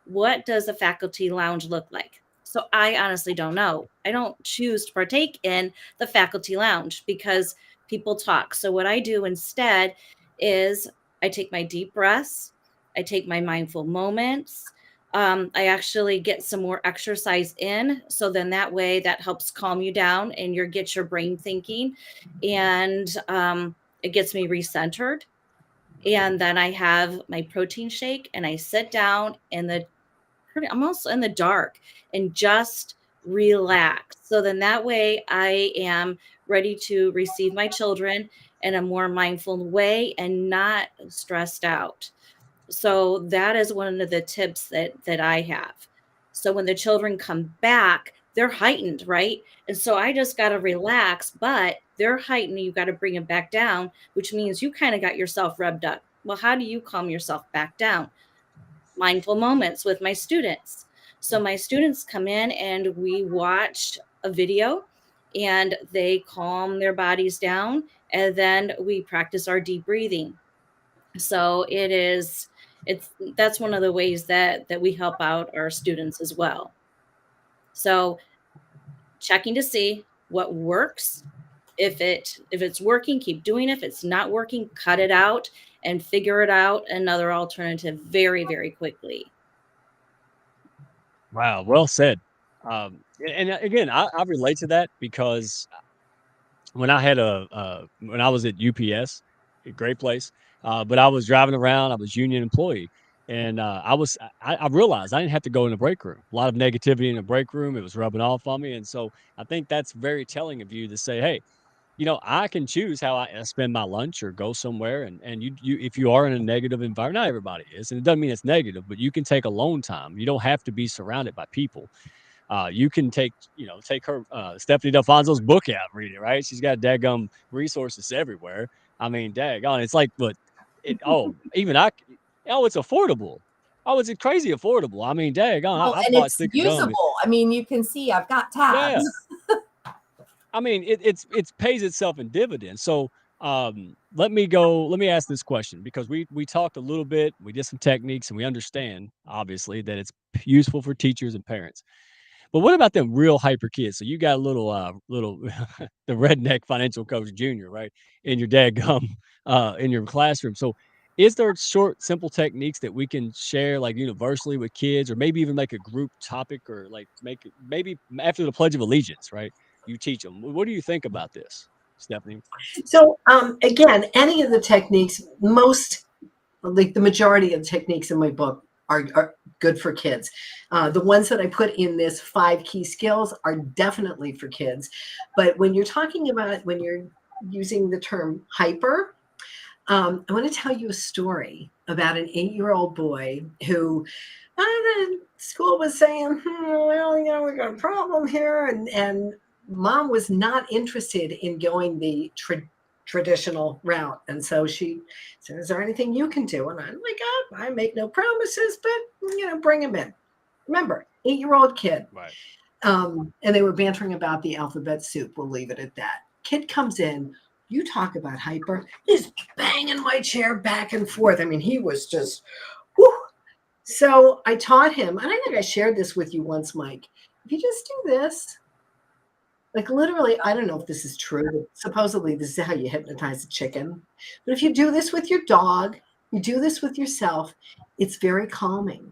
what does a faculty lounge look like? So I honestly don't know. I don't choose to partake in the faculty lounge because people talk. So what I do instead is I take my deep breaths, I take my mindful moments. I actually get some more exercise in. So then that way that helps calm you down and get your brain thinking. And it gets me recentered. And then I have my protein shake and I sit down I'm also in the dark and just relax. So then that way I am ready to receive my children in a more mindful way and not stressed out. So that is one of the tips that I have. So when the children come back, they're heightened, right? And so I just got to relax, but they're heightened. You got to bring them back down, which means you kind of got yourself revved up. Well, how do you calm yourself back down? Mindful moments with my students. So my students come in and we watch a video and they calm their bodies down, and then we practice our deep breathing. So that's one of the ways that we help out our students as well. So checking to see what works. If it's working, keep doing it. If it's not working, cut it out and figure it out another alternative very, very quickly. Wow, well said. And again, I relate to that because when I had when I was at UPS, a great place, but I was driving around, I was union employee, and I realized I didn't have to go in the break room. A lot of negativity in the break room, it was rubbing off on me, and so I think that's very telling of you to say, hey, I can choose how I spend my lunch or go somewhere, and you if you are in a negative environment, not everybody is, and it doesn't mean it's negative, but you can take alone time. You don't have to be surrounded by people. You can take her Stephanie Dalfonzo's book out, read it, right? She's got daggum resources everywhere. I mean, daggone, it's like, but even it's affordable. Oh, it's crazy affordable. I mean, daggone, Well, I've and bought it's stick of gum. usable. I mean, you can see I've got tabs. Yeah. I mean, it pays itself in dividends. So let me ask this question, because we talked a little bit, we did some techniques, and we understand obviously that it's useful for teachers and parents. But what about them real hyper kids? So you got a little the redneck financial coach junior, right? In your dadgum in your classroom. So is there short, simple techniques that we can share like universally with kids, or maybe even make a group topic, or like make it maybe after the Pledge of Allegiance, right? You teach them. What do you think about this, Stephanie? So again, any of the techniques, like the majority of the techniques in my book are good for kids. The ones that I put in this 5 key skills are definitely for kids. But when you're talking about, when you're using the term hyper, I want to tell you a story about an 8-year-old boy who the school was saying, well, we got a problem here. And mom was not interested in going the traditional route. And so she said, is there anything you can do? And I'm like, I make no promises, but, bring him in. Remember, 8-year-old kid. Right. And they were bantering about the alphabet soup. We'll leave it at that. Kid comes in. You talk about hyper. He's banging my chair back and forth. I mean, he was just, whew. So I taught him, and I think I shared this with you once, Mike. If you just do this, like literally, I don't know if this is true, but supposedly this is how you hypnotize a chicken. But if you do this with your dog, you do this with yourself, it's very calming.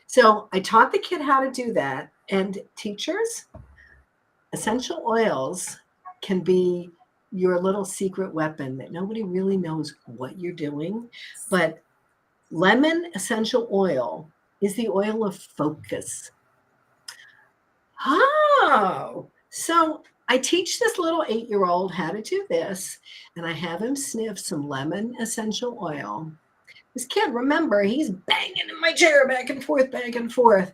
So I taught the kid how to do that. And teachers, essential oils can be your little secret weapon that nobody really knows what you're doing. But lemon essential oil is the oil of focus. Oh, so I teach this little 8-year-old how to do this, and I have him sniff some lemon essential oil. This kid, remember, he's banging in my chair back and forth, back and forth.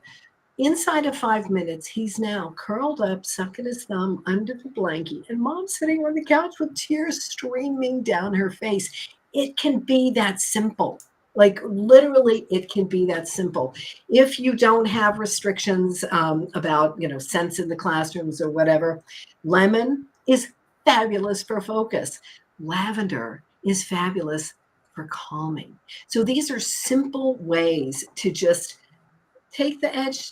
Inside of 5 minutes, he's now curled up, sucking his thumb under the blanket, and mom's sitting on the couch with tears streaming down her face. It can be that simple. Like literally, it can be that simple. If you don't have restrictions about, scents in the classrooms or whatever, lemon is fabulous for focus. Lavender is fabulous for calming. So these are simple ways to just take the edge,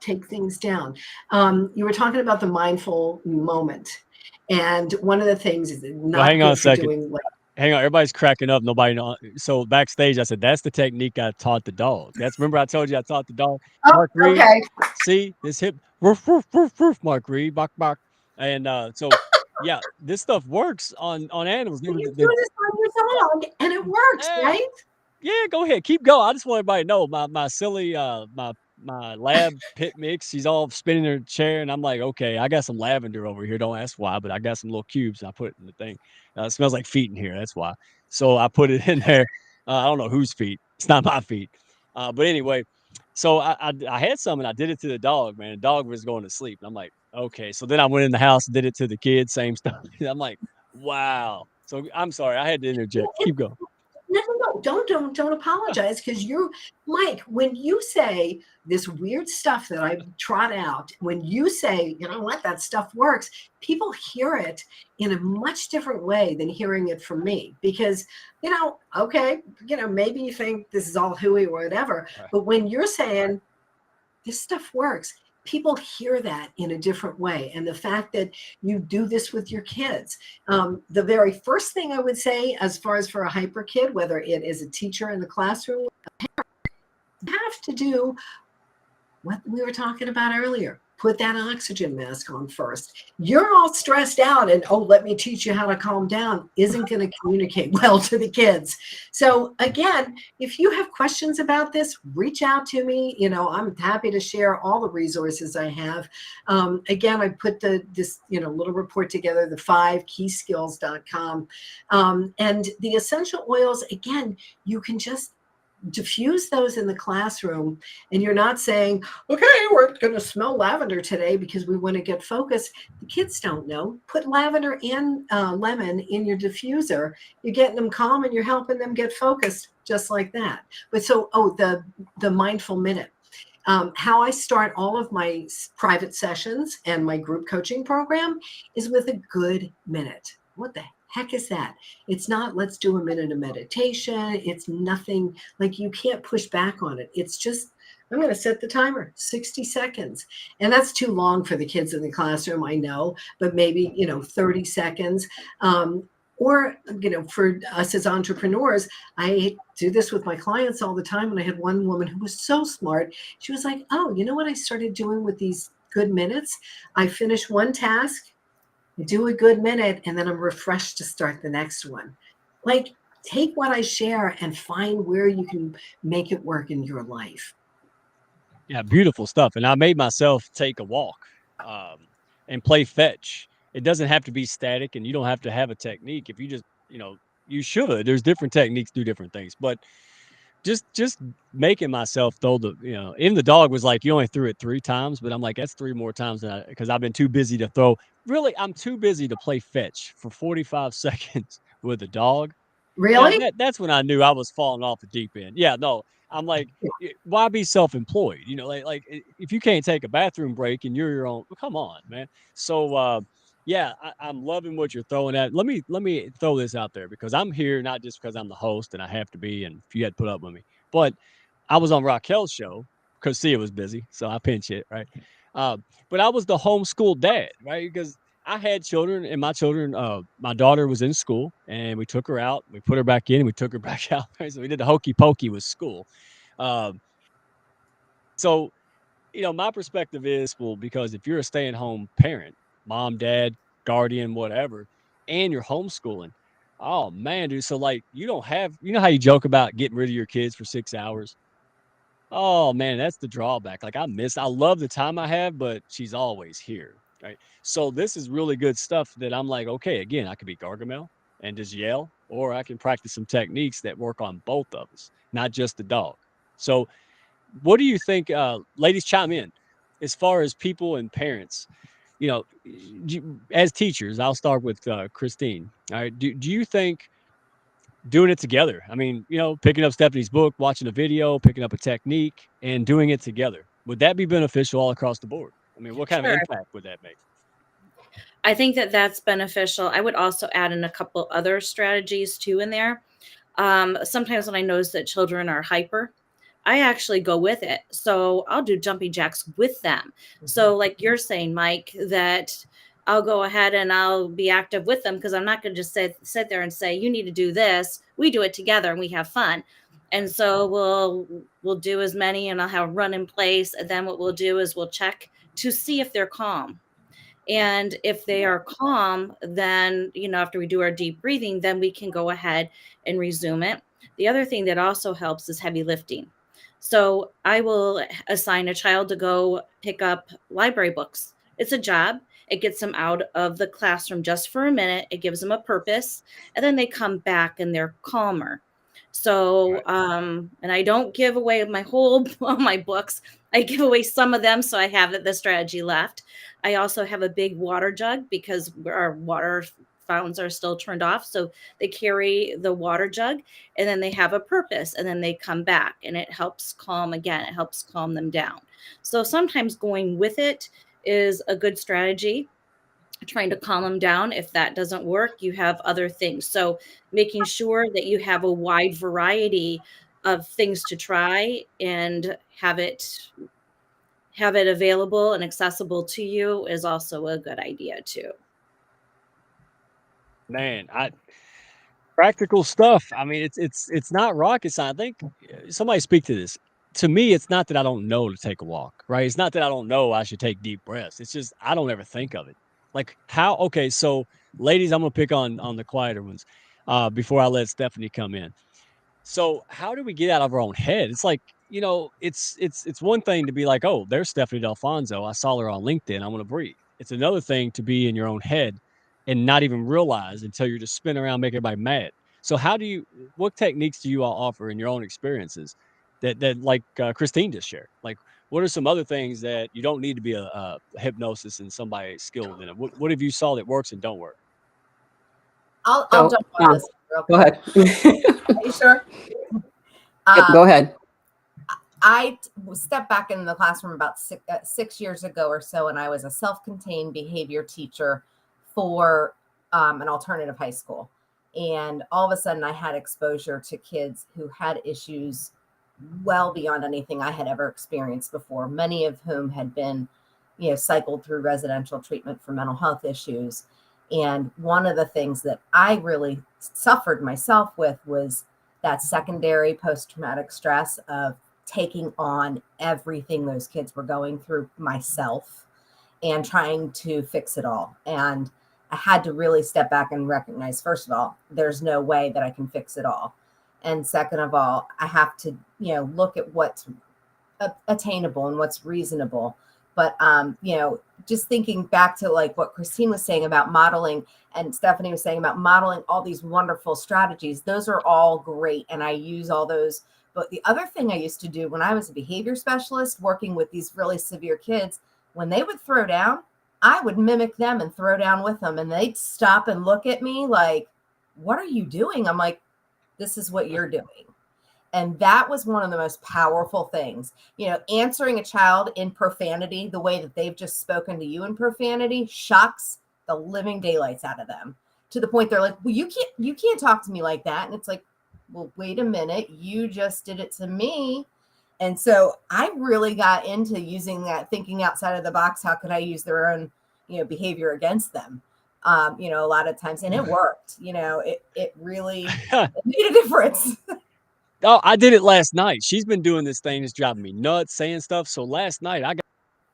take things down. You were talking about the mindful moment. And one of the things is Well, not hang on a good for second. doing like Hang on, everybody's cracking up. Nobody know. So backstage, I said, "That's the technique I taught the dog." Remember I told you I taught the dog. oh, Mark Reed, okay. see this hip, woof, woof, woof, woof, Mark Reed, bark, bark, and so yeah, this stuff works on animals. You do this on your dog and it works, Yeah, right? yeah, go ahead, keep going. I just want everybody to know my silly my lab pit mix. She's all spinning her chair, and I'm like, okay, I got some lavender over here. Don't ask why, but I got some little cubes. And I put it in the thing. It smells like feet in here. That's why. So I put it in there. I don't know whose feet. It's not my feet. But anyway, so I had some and I did it to the dog. Man, the dog was going to sleep. And I'm like, okay. So then I went in the house and did it to the kids. Same stuff. I'm like, wow. So I'm sorry. I had to interject. Keep going. No. Don't apologize because you're Mike. When you say this weird stuff that I trot out, when you say, you know what, that stuff works, people hear it in a much different way than hearing it from me. Because, okay, maybe you think this is all hooey or whatever, Right. but when you're saying this stuff works, people hear that in a different way. And the fact that you do this with your kids, the very first thing I would say, as far as for a hyper kid, whether it is a teacher in the classroom, you have to do what we were talking about earlier. Put that oxygen mask on first. You're all stressed out and, let me teach you how to calm down isn't going to communicate well to the kids. So again, if you have questions about this, reach out to me. I'm happy to share all the resources I have. Again, I put this little report together, the 5keyskills.com. And the essential oils, again, you can just diffuse those in the classroom, and you're not saying, okay, we're going to smell lavender today because we want to get focused. The kids don't know. Put lavender and lemon in your diffuser. You're getting them calm and you're helping them get focused just like that. But so, the mindful minute. How I start all of my private sessions and my group coaching program is with a good minute. What the heck is that? It's not, let's do a minute of meditation. It's nothing, like you can't push back on it. It's just, I'm going to set the timer, 60 seconds. And that's too long for the kids in the classroom, I know, but maybe, 30 seconds. Or, for us as entrepreneurs, I do this with my clients all the time. And I had one woman who was so smart. She was like, oh, you know what I started doing with these good minutes? I finish one task, do a good minute, and then I'm refreshed to start the next one. Like, take what I share and find where you can make it work in your life. Yeah, beautiful stuff. And I made myself take a walk and play fetch. It doesn't have to be static, and you don't have to have a technique. If you just, you should. There's different techniques, do different things. But just making myself throw even the dog was like, you only threw it 3 times, but I'm like, that's 3 more times because I've been too busy to throw. Really, I'm too busy to play fetch for 45 seconds with a dog. Really? That's when I knew I was falling off the deep end. Yeah, no, I'm like, why be self-employed? Like if you can't take a bathroom break and you're your own, come on, man. So yeah, I'm loving what you're throwing at. Let me throw this out there because I'm here not just because I'm the host and I have to be, and if you had put up with me, but I was on Raquel's show because Sia was busy, so I pinch hit, right? But I was the homeschool dad, right? Because I had children, and my children, my daughter was in school, and we took her out, we put her back in, and we took her back out. Right? So we did the hokey pokey with school. So, my perspective is, well, because if you're a stay-at-home parent, mom, dad, guardian, whatever, and you're homeschooling, oh man, dude. So like, you don't have, how you joke about getting rid of your kids for 6 hours? Oh man, that's the drawback. Like I love the time I have, but she's always here. Right. So this is really good stuff that I'm like, okay, again, I could be Gargamel and just yell, or I can practice some techniques that work on both of us, not just the dog. So what do you think, ladies, chime in as far as people and parents, as teachers? I'll start with Christine. All right. Do you think doing it together, I mean, picking up Stephanie's book, watching a video, picking up a technique, and doing it together, would that be beneficial all across the board? I mean, what kind of Sure. impact would that make? I think that that's beneficial. I would also add in a couple other strategies too in there. Sometimes when I notice that children are hyper, I actually go with it. So I'll do jumping jacks with them. So like you're saying, Mike, that I'll go ahead and I'll be active with them, because I'm not going to just sit there and say, you need to do this. We do it together and we have fun. And so we'll do as many, and I'll have run in place. And then what we'll do is we'll check to see if they're calm. And if they are calm, then, after we do our deep breathing, then we can go ahead and resume it. The other thing that also helps is heavy lifting. So I will assign a child to go pick up library books. It's a job. It gets them out of the classroom just for a minute. It gives them a purpose, and then they come back and they're calmer. So, and I don't give away all my books. I give away some of them, so I have the strategy left. I also have a big water jug, because our water fountains are still turned off. So they carry the water jug, and then they have a purpose, and then they come back, and it helps calm again. It helps calm them down. So sometimes going with it is a good strategy, trying to calm them down. If that doesn't work, you have other things. So making sure that you have a wide variety of things to try and have it available and accessible to you is also a good idea too. Man, practical stuff. I mean, it's not rocket science. I think somebody speak to this. To me, it's not that I don't know to take a walk, right? It's not that I don't know I should take deep breaths. It's just I don't ever think of it. Like how? Okay, so ladies, I'm gonna pick on the quieter ones before I let Stephanie come in. So how do we get out of our own head? It's like, it's one thing to be like, oh, there's Stephanie Dalfonzo. I saw her on LinkedIn. I'm gonna breathe. It's another thing to be in your own head and not even realize until you're just spinning around making everybody mad. So what techniques do you all offer in your own experiences that like Christine just shared? Like, what are some other things that you don't need to be a hypnosis and somebody skilled in it? What have you saw that works and don't work? I'll So, jump on this real Go quick. ahead. Are you sure? Yep, go ahead. I stepped back in the classroom about 6 years ago or so, and I was a self-contained behavior teacher for an alternative high school. And all of a sudden, I had exposure to kids who had issues well beyond anything I had ever experienced before, many of whom had been, cycled through residential treatment for mental health issues. And one of the things that I really suffered myself with was that secondary post-traumatic stress of taking on everything those kids were going through myself and trying to fix it all. And I had to really step back and recognize, first of all, there's no way that I can fix it all. And second of all, I have to, look at what's attainable and what's reasonable. But, just thinking back to like what Christine was saying about modeling and Stephanie was saying about modeling all these wonderful strategies, those are all great. And I use all those. But the other thing I used to do when I was a behavior specialist working with these really severe kids, when they would throw down, I would mimic them and throw down with them. And they'd stop and look at me like, what are you doing? I'm like, this is what you're doing. And that was one of the most powerful things. Answering a child in profanity the way that they've just spoken to you in profanity shocks the living daylights out of them, to the point they're like, well, you can't talk to me like that. And it's like, well, wait a minute, you just did it to me. And so I really got into using that, thinking outside of the box. How could I use their own, behavior against them? A lot of times, and it worked. It really made a difference. Oh, I did it last night. She's been doing this thing that's driving me nuts, saying stuff. So last night I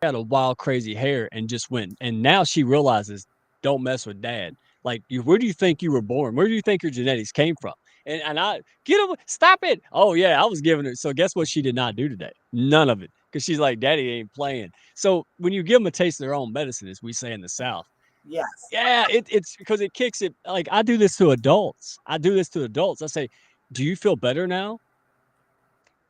got a wild, crazy hair and just went. And now she realizes, don't mess with dad. Like, where do you think you were born? Where do you think your genetics came from? And I get him, stop it. Oh yeah, I was giving her. So guess what she did not do today? None of it. Because she's like, daddy ain't playing. So when you give them a taste of their own medicine, as we say in the South. Yes. Yeah, it's because it kicks it. Like, I do this to adults. I say, do you feel better now?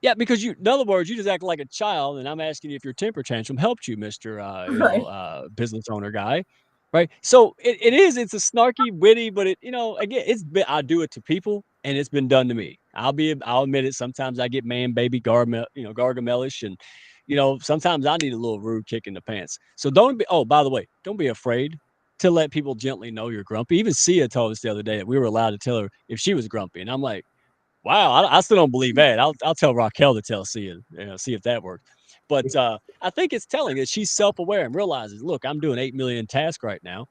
Yeah, because in other words, you just act like a child, and I'm asking you if your temper tantrum helped you, Mr. Business owner guy, right? So it's a snarky, witty, but again, I do it to people, and it's been done to me. I'll admit it. Sometimes I get man, baby, Gargamelish, and sometimes I need a little rude kick in the pants. So by the way, don't be afraid to let people gently know you're grumpy. Even Sia told us the other day that we were allowed to tell her if she was grumpy, and I'm like, wow, I still don't believe that. I'll tell Raquel to tell Sia, see if that works. But I think it's telling that she's self-aware and realizes, look, I'm doing 8 million tasks right now.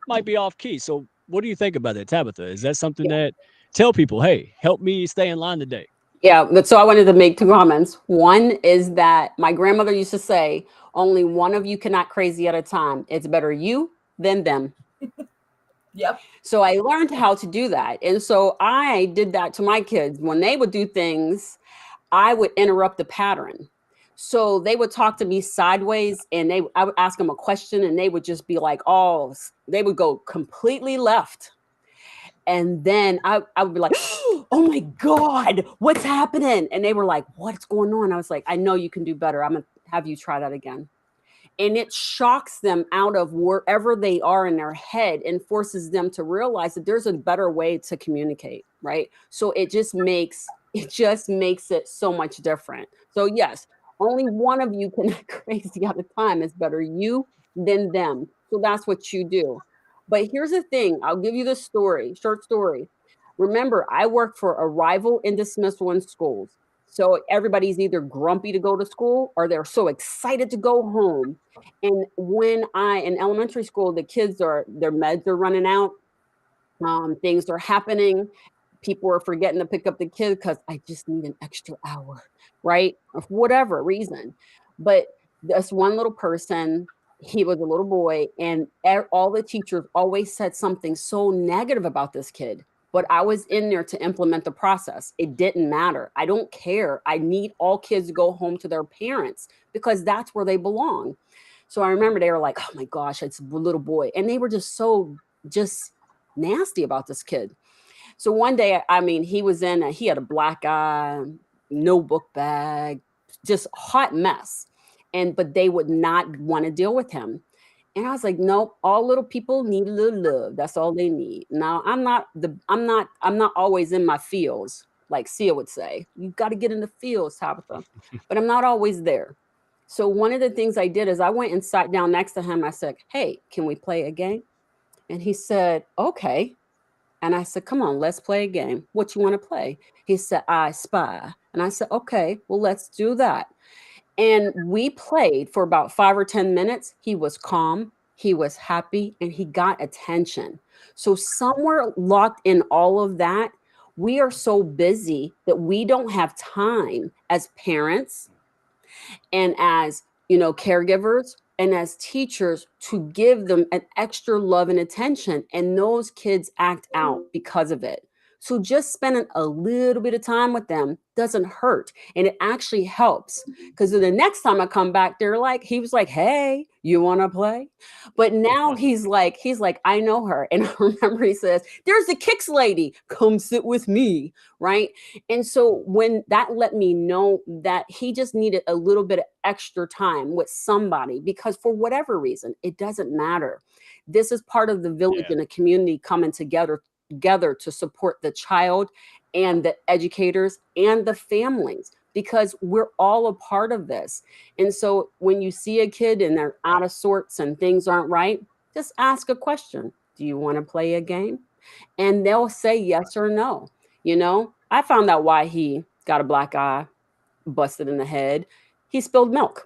Might be off key. So what do you think about that, Tabitha? Is that something that tell people, hey, help me stay in line today? Yeah, so I wanted to make 2 comments. One is that my grandmother used to say, only one of you can act crazy at a time. It's better you than them. Yep. So I learned how to do that. And so I did that to my kids. When they would do things, I would interrupt the pattern. So they would talk to me sideways and I would ask them a question and they would just be like, oh, they would go completely left. And then I would be like, oh my God, what's happening? And they were like, what's going on? I was like, I know you can do better. I'm going to have you try that again. And it shocks them out of wherever they are in their head and forces them to realize that there's a better way to communicate, right? So it just makes it so much different. So yes, only one of you can act crazy at a time. It's better you than them. So that's what you do. But here's the thing. I'll give you the story, short story. Remember, I work for arrival and dismissal in schools. So everybody's either grumpy to go to school or they're so excited to go home. And when in elementary school, the kids their meds are running out, things are happening. People are forgetting to pick up the kid because I just need an extra hour, right? For whatever reason. But this one little person, he was a little boy, and all the teachers always said something so negative about this kid. But I was in there to implement the process. It didn't matter. I don't care. I need all kids to go home to their parents because that's where they belong. So I remember they were like, oh my gosh, it's a little boy. And they were just nasty about this kid. So one day, I mean, he had a black eye, no book bag, just hot mess. But they would not want to deal with him. And I was like, nope, all little people need a little love. That's all they need. Now I'm not always in my fields, like Sia would say. You got to get in the fields, Tabitha. But I'm not always there. So one of the things I did is I went and sat down next to him. I said, hey, can we play a game? And he said, okay. And I said, come on, let's play a game. What you want to play? He said, I spy. And I said, okay, well, let's do that. And we played for about 5 or 10 minutes. He was calm, he was happy, and he got attention. So somewhere locked in all of that, we are so busy that we don't have time as parents and as, caregivers and as teachers to give them an extra love and attention. And those kids act out because of it. So just spending a little bit of time with them doesn't hurt. And it actually helps. Because the next time I come back, he was like, hey, you want to play? But now he's like, I know her. And I remember he says, there's the kicks lady. Come sit with me. Right. And so when that let me know that he just needed a little bit of extra time with somebody, because for whatever reason, it doesn't matter. This is part of the village and the community coming together to support the child and the educators and the families, because we're all a part of this. And so when you see a kid and they're out of sorts and things aren't right, just ask a question. Do you want to play a game? And they'll say yes or no. I found out why he got a black eye, busted in the head. He spilled milk.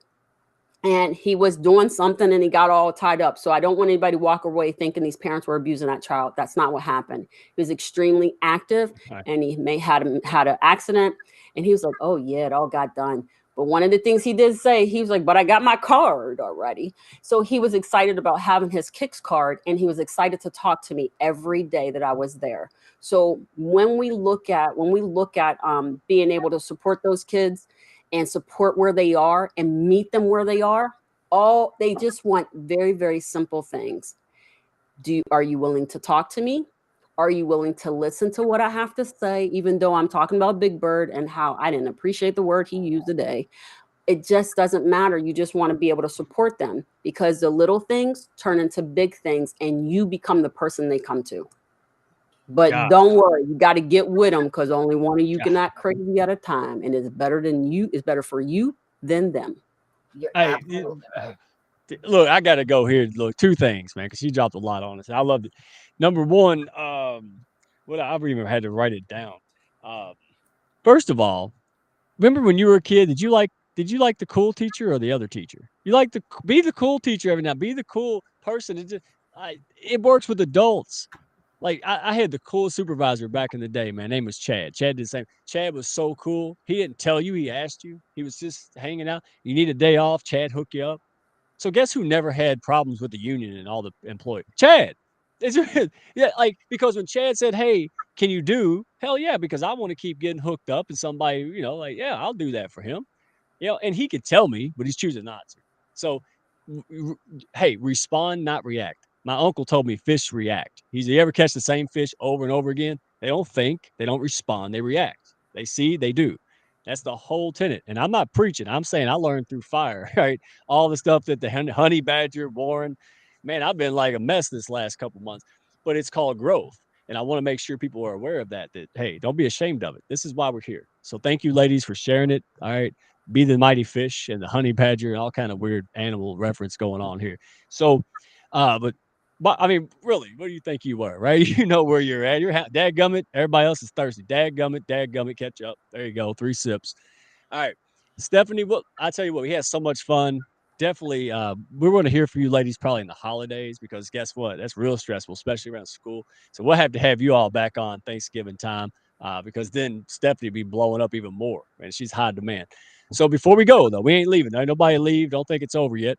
And he was doing something and he got all tied up. So I don't want anybody to walk away thinking these parents were abusing that child. That's not what happened. He was extremely active and he had an accident. And he was like, oh yeah, it all got done. But one of the things he did say, he was like, but I got my card already. So he was excited about having his kicks card and he was excited to talk to me every day that I was there. So when we look at being able to support those kids and support where they are and meet them where they are, they just want very, very simple things. Are you willing to talk to me? Are you willing to listen to what I have to say, even though I'm talking about Big Bird and how I didn't appreciate the word he used today? It just doesn't matter. You just want to be able to support them, because the little things turn into big things and you become the person they come to. But don't worry, you got to get with them, because only one of you can act crazy at a time, and it's better for you than them. You're absolutely right. Look, I got to go here. Look, 2 things, man, because you dropped a lot on us. I loved it. Number one, I even had to write it down. First of all, remember when you were a kid, did you like did you like the cool teacher or the other teacher? You like to be the cool teacher every now. Be the cool person. It works with adults. Like I had the coolest supervisor back in the day, man. Name was Chad. Chad did the same. Chad was so cool. He didn't tell you. He asked you. He was just hanging out. You need a day off. Chad hooked you up. So guess who never had problems with the union and all the employees? Chad. Yeah, like because when Chad said, "Hey, can you do?" Hell yeah, because I want to keep getting hooked up and somebody, like, yeah, I'll do that for him. And he could tell me, but he's choosing not to. So, hey, respond, not react. My uncle told me fish react. You ever catch the same fish over and over again? They don't think, they don't respond, they react. They see, they do. That's the whole tenet. And I'm not preaching. I'm saying I learned through fire, right? All the stuff that the honey badger, Warren, man, I've been like a mess this last couple months, but it's called growth. And I want to make sure people are aware of that, hey, don't be ashamed of it. This is why we're here. So thank you, ladies, for sharing it. All right. Be the mighty fish and the honey badger and all kind of weird animal reference going on here. So, but I mean, really, what do you think you were, right? You know where you're at. You're dadgummit. Everybody else is thirsty. Dadgummit, catch up. There you go. 3 sips. All right. Stephanie, I tell you what, we had so much fun. Definitely, we're going to hear from you ladies probably in the holidays because guess what? That's real stressful, especially around school. So we'll have to have you all back on Thanksgiving time because then Stephanie will be blowing up even more, and she's high demand. So before we go, though, we ain't leaving. Ain't nobody leave. Don't think it's over yet.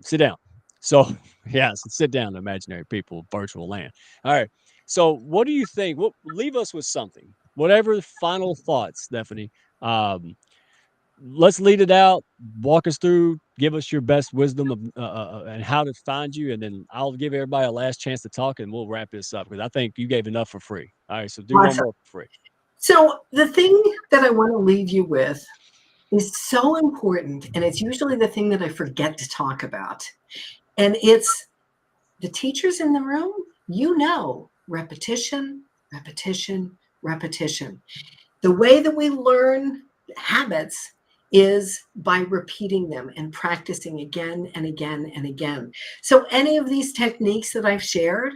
Sit down. So, yeah, so sit down, imaginary people, virtual land. All right. So what do you think? Leave us with something. Whatever final thoughts, Stephanie. Let's lead it out. Walk us through. Give us your best wisdom of and how to find you, and then I'll give everybody a last chance to talk, and we'll wrap this up because I think you gave enough for free. All right, so do one Awesome. more for free. So the thing that I want to leave you with is so important, and it's usually the thing that I forget to talk about, and it's the teachers in the room. Repetition, repetition, repetition. The way that we learn habits is by repeating them and practicing again and again and again. So any of these techniques that I've shared,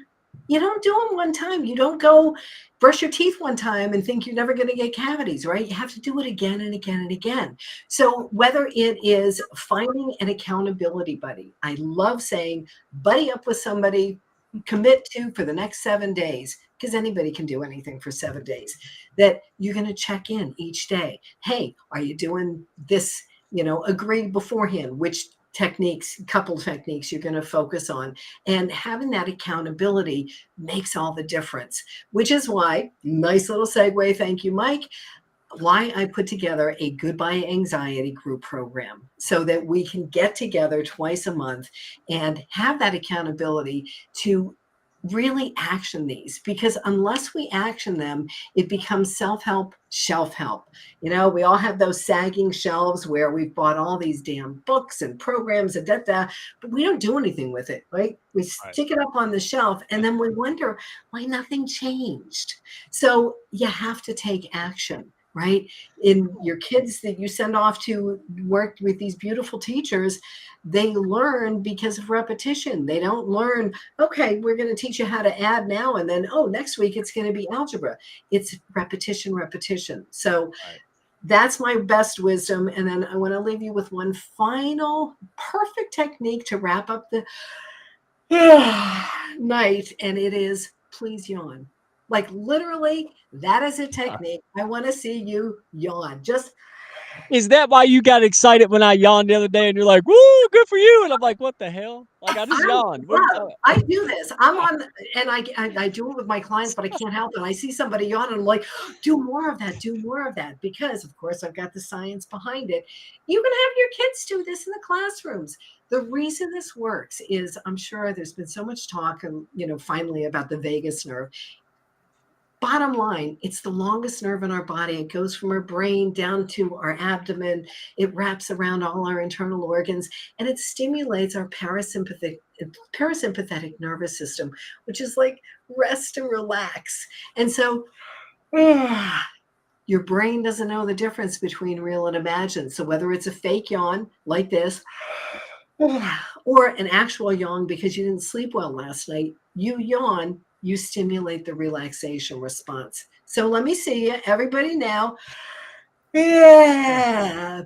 you don't do them one time. You don't go brush your teeth one time and think you're never going to get cavities, right? You have to do it again and again and again. So whether it is finding an accountability buddy, I love saying buddy up with somebody, commit to for the next 7 days, because anybody can do anything for 7 days, that you're going to check in each day. Hey, are you doing this? Agree beforehand which couple techniques you're going to focus on, and having that accountability makes all the difference, which is why, nice little segue, thank you, Mike, why I put together a Goodbye Anxiety group program so that we can get together twice a month and have that accountability to really action these, because unless we action them, it becomes self-help, shelf help. We all have those sagging shelves where we've bought all these damn books and programs and but we don't do anything with it, right? We stick it up on the shelf and then we wonder why nothing changed. So you have to take action. Right? In your kids that you send off to work with these beautiful teachers, they learn because of repetition. They don't learn, okay, we're going to teach you how to add now, and then, next week it's going to be algebra. It's repetition, repetition. So that's my best wisdom. And then I want to leave you with one final perfect technique to wrap up the night, and it is please yawn. Like literally, that is a technique. I want to see you yawn. Is that why you got excited when I yawned the other day and you're like, woo, good for you? And I'm like, what the hell? Like, I just yawned. I do this. I'm on, and I do it with my clients, but I can't help it. I see somebody yawn and I'm like, do more of that. Because, of course, I've got the science behind it. You can have your kids do this in the classrooms. The reason this works is, I'm sure there's been so much talk, finally about the vagus nerve. Bottom line, it's the longest nerve in our body. It goes from our brain down to our abdomen. It wraps around all our internal organs, and it stimulates our parasympathetic nervous system, which is like rest and relax. And so your brain doesn't know the difference between real and imagined. So whether it's a fake yawn like this or an actual yawn because you didn't sleep well last night, you yawn, you stimulate the relaxation response. So let me see you, everybody now. Yeah.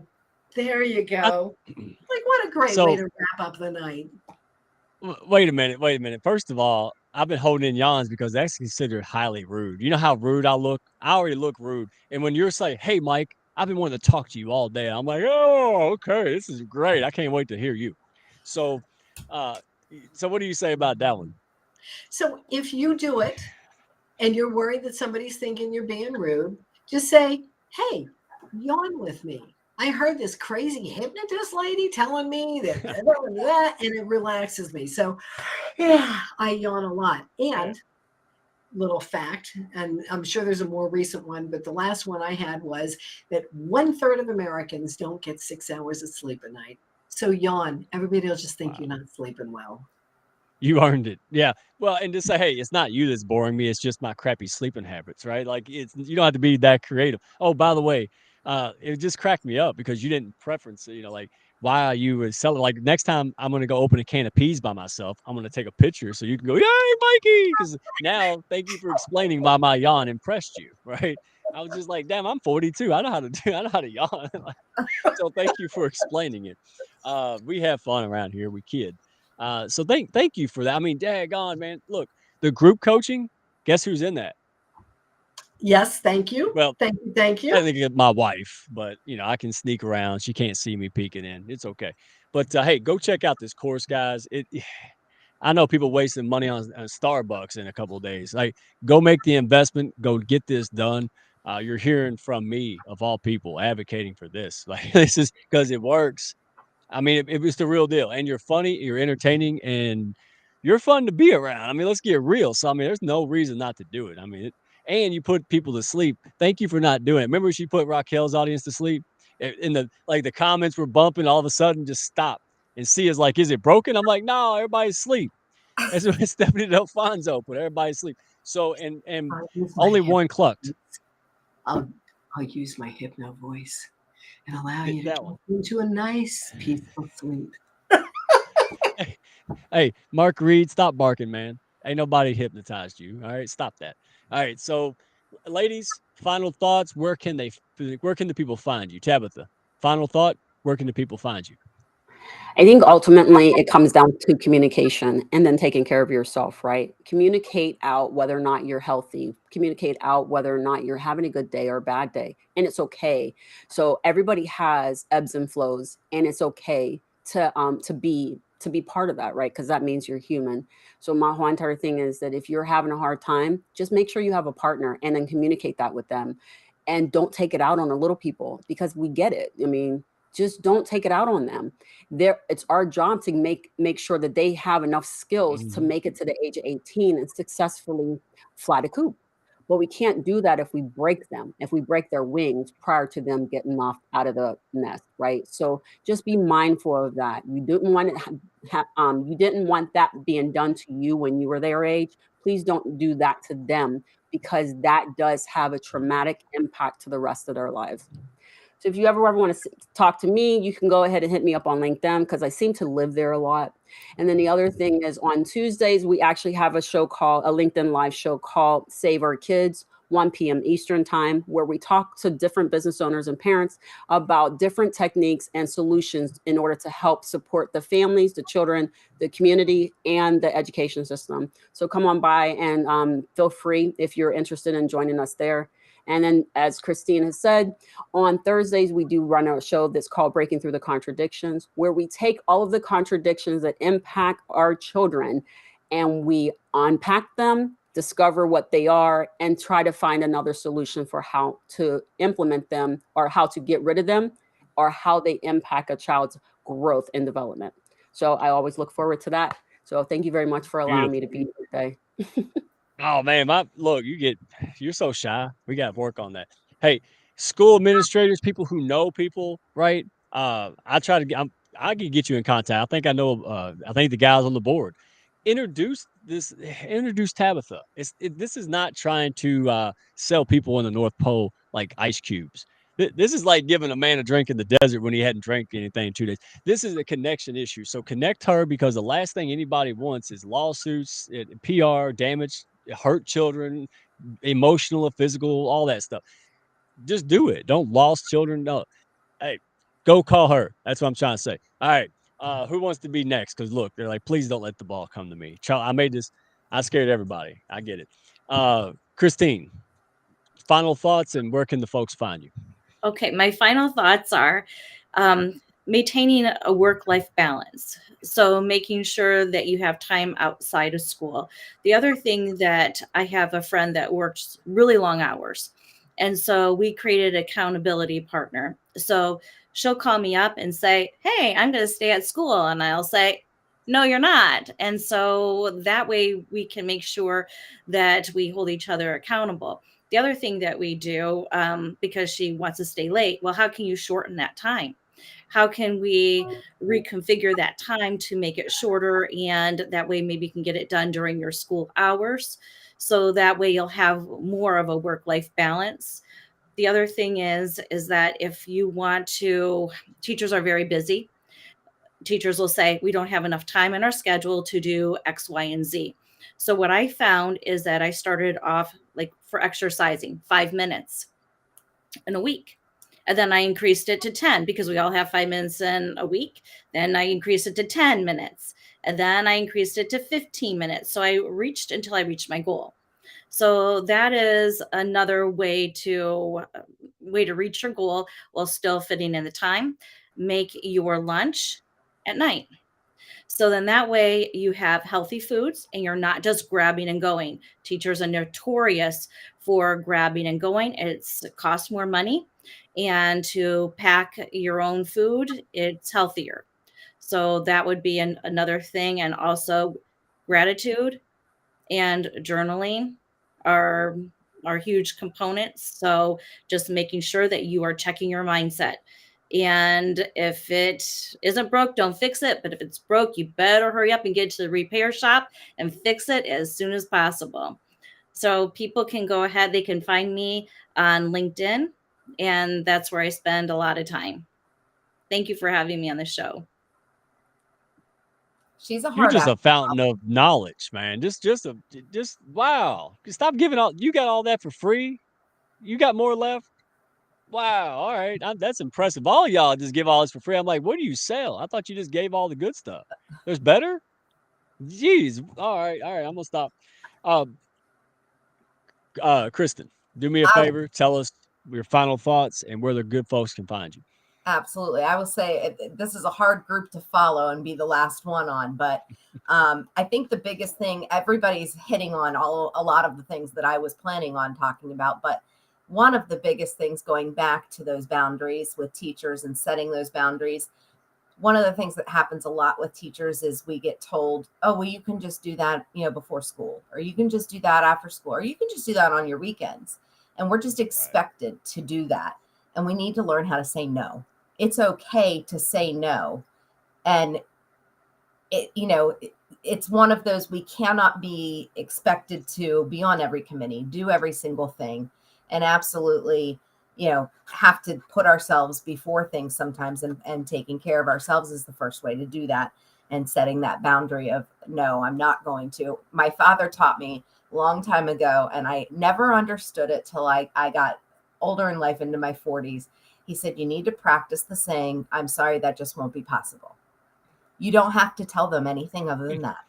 There you go. Like, what a great way to wrap up the night. Wait a minute. First of all, I've been holding in yawns because that's considered highly rude. You know how rude I look? I already look rude. And when you're saying, "Hey, Mike, I've been wanting to talk to you all day," I'm like, "Oh, okay, this is great. I can't wait to hear you." So, uh, so what do you say about that one? So if you do it and you're worried that somebody's thinking you're being rude, just say, "Hey, yawn with me. I heard this crazy hypnotist lady telling me that, and it relaxes me." So, yeah, I yawn a lot. And little fact, and I'm sure there's a more recent one, but the last one I had was that 1/3 of Americans don't get 6 hours of sleep a night. So yawn. Everybody will just think Wow. you're not sleeping well. You earned it. Yeah. Well, and to say, hey, it's not you that's boring me. It's just my crappy sleeping habits, right? Like you don't have to be that creative. Oh, by the way, it just cracked me up because you didn't preference, like why you were selling. Like next time I'm gonna go open a can of peas by myself, I'm gonna take a picture so you can go, yay, Mikey! Because now, thank you for explaining why my yawn impressed you, right? I was just like, damn, I'm 42. I know how to do. I know how to yawn. So thank you for explaining it. We have fun around here. We kid. So thank you for that. I mean, daggone, man. Look, the group coaching, guess who's in that? Yes, thank you. Well, Thank you. Thank I you. think it's my wife, but I can sneak around. She can't see me peeking in. It's okay. But hey, go check out this course, guys. I know people wasting money on Starbucks in a couple of days. Like, go make the investment. Go get this done. You're hearing from me of all people advocating for this. Like, this is because it works. I mean, it was the real deal. And you're funny, you're entertaining, and you're fun to be around. I mean, let's get real. So, I mean, there's no reason not to do it. I mean, and you put people to sleep. Thank you for not doing it. Remember, she put Raquel's audience to sleep. In the comments were bumping. All of a sudden, just stop. And see is like, is it broken? I'm like, no, everybody's asleep. That's what Stephanie Dalfonzo put. Everybody's asleep. So, and I'll use my only one clucked. I'll use my hypno voice and allow you to That get one. into a nice, peaceful sleep. Hey, Mark Reed, stop barking, man. Ain't nobody hypnotized you. All right, stop that. All right, so ladies, final thoughts. Where can the people find you? Tabitha, final thought. Where can the people find you? I think ultimately it comes down to communication and then taking care of yourself, right? Communicate out whether or not you're healthy, communicate out whether or not you're having a good day or a bad day. And it's okay. So everybody has ebbs and flows, and it's okay to be part of that, right? Because that means you're human. So my whole entire thing is that if you're having a hard time, just make sure you have a partner and then communicate that with them. And don't take it out on the little people because we get it. I mean, just don't take it out on them. It's our job to make sure that they have enough skills to make it to the age of 18 and successfully fly the coop. But we can't do that if we break them, if we break their wings prior to them getting off out of the nest, right? So just be mindful of that. You didn't want you didn't want that being done to you when you were their age. Please don't do that to them because that does have a traumatic impact to the rest of their lives. So if you ever want to talk to me, you can go ahead and hit me up on LinkedIn because I seem to live there a lot. And then the other thing is on Tuesdays, we actually have a LinkedIn live show called Save Our Kids, 1 p.m. Eastern time, where we talk to different business owners and parents about different techniques and solutions in order to help support the families, the children, the community, and the education system. So come on by and feel free if you're interested in joining us there. And then, as Christine has said, on Thursdays, we do run a show that's called Breaking Through the Contradictions, where we take all of the contradictions that impact our children and we unpack them, discover what they are, and try to find another solution for how to implement them or how to get rid of them or how they impact a child's growth and development. So I always look forward to that. So thank you very much for allowing me to be here today. Oh man, you're so shy. We got to work on that. Hey, school administrators, people who know people, right? I can get you in contact. I think I know. I think the guys on the board. Introduce Tabitha. This is not trying to sell people in the North Pole like ice cubes. This is like giving a man a drink in the desert when he hadn't drank anything in 2 days. This is a connection issue. So connect her because the last thing anybody wants is lawsuits, PR, damage, hurt children, emotional or physical, all that stuff. Just do it. Don't lost children. No. Hey, Go call her. That's what I'm trying to say. All right. Who wants to be next? Because look, they're like, please don't let the ball come to me. I made this. I scared everybody. I get it. Christine, final thoughts, and where can the folks find you? Okay, my final thoughts are maintaining a work-life balance. So making sure that you have time outside of school. The other thing that I have a friend that works really long hours. And so we created an accountability partner. So she'll call me up and say, hey, I'm going to stay at school. And I'll say, no, you're not. And so that way we can make sure that we hold each other accountable. The other thing that we do, because she wants to stay late, well, how can you shorten that time? How can we reconfigure that time to make it shorter? And that way, maybe you can get it done during your school hours. So that way you'll have more of a work-life balance. The other thing is that if you want to, teachers are very busy. Teachers will say, we don't have enough time in our schedule to do X, Y, and Z. So what I found is that I started off like for exercising 5 minutes in a week. And then I increased it to 10 because we all have 5 minutes in a week. Then I increased it to 10 minutes. And then I increased it to 15 minutes. So I reached until I reached my goal. So that is another way to reach your goal while still fitting in the time. Make your lunch at night. So then that way you have healthy foods and you're not just grabbing and going. Teachers are notorious for grabbing and going. It costs more money. And to pack your own food, it's healthier. So that would be another thing. And also gratitude and journaling are huge components. So just making sure that you are checking your mindset. And if it isn't broke, don't fix it. But if it's broke, you better hurry up and get to the repair shop and fix it as soon as possible. So people can go ahead, they can find me on LinkedIn, and that's where I spend a lot of time. Thank you for having me on the show. She's a You're hard just a act. fountain of knowledge, man. Just wow. Stop giving all. You got all that for free. You got more left. Wow. All right. That's impressive. All y'all just give all this for free. I'm like, what do you sell? I thought you just gave all the good stuff. There's better. Jeez. All right. All right. I'm gonna stop. Um, Kristen, do me a I- favor. Tell us your final thoughts and where the good folks can find you. Absolutely. I will say this is a hard group to follow and be the last one on, but I think the biggest thing, everybody's hitting on a lot of the things that I was planning on talking about, but one of the biggest things going back to those boundaries with teachers and setting those boundaries, one of the things that happens a lot with teachers is we get told, oh, well, you can just do that, before school, or you can just do that after school, or you can just do that on your weekends. And we're just expected to do that. And we need to learn how to say no. It's okay to say no. And it's one of those, we cannot be expected to be on every committee, do every single thing, and absolutely, have to put ourselves before things sometimes, and taking care of ourselves is the first way to do that. And setting that boundary of, no, I'm not going to. My father taught me a long time ago, and I never understood it till I got older in life, into my 40s. He said, you need to practice the saying, I'm sorry, that just won't be possible. You don't have to tell them anything other than that.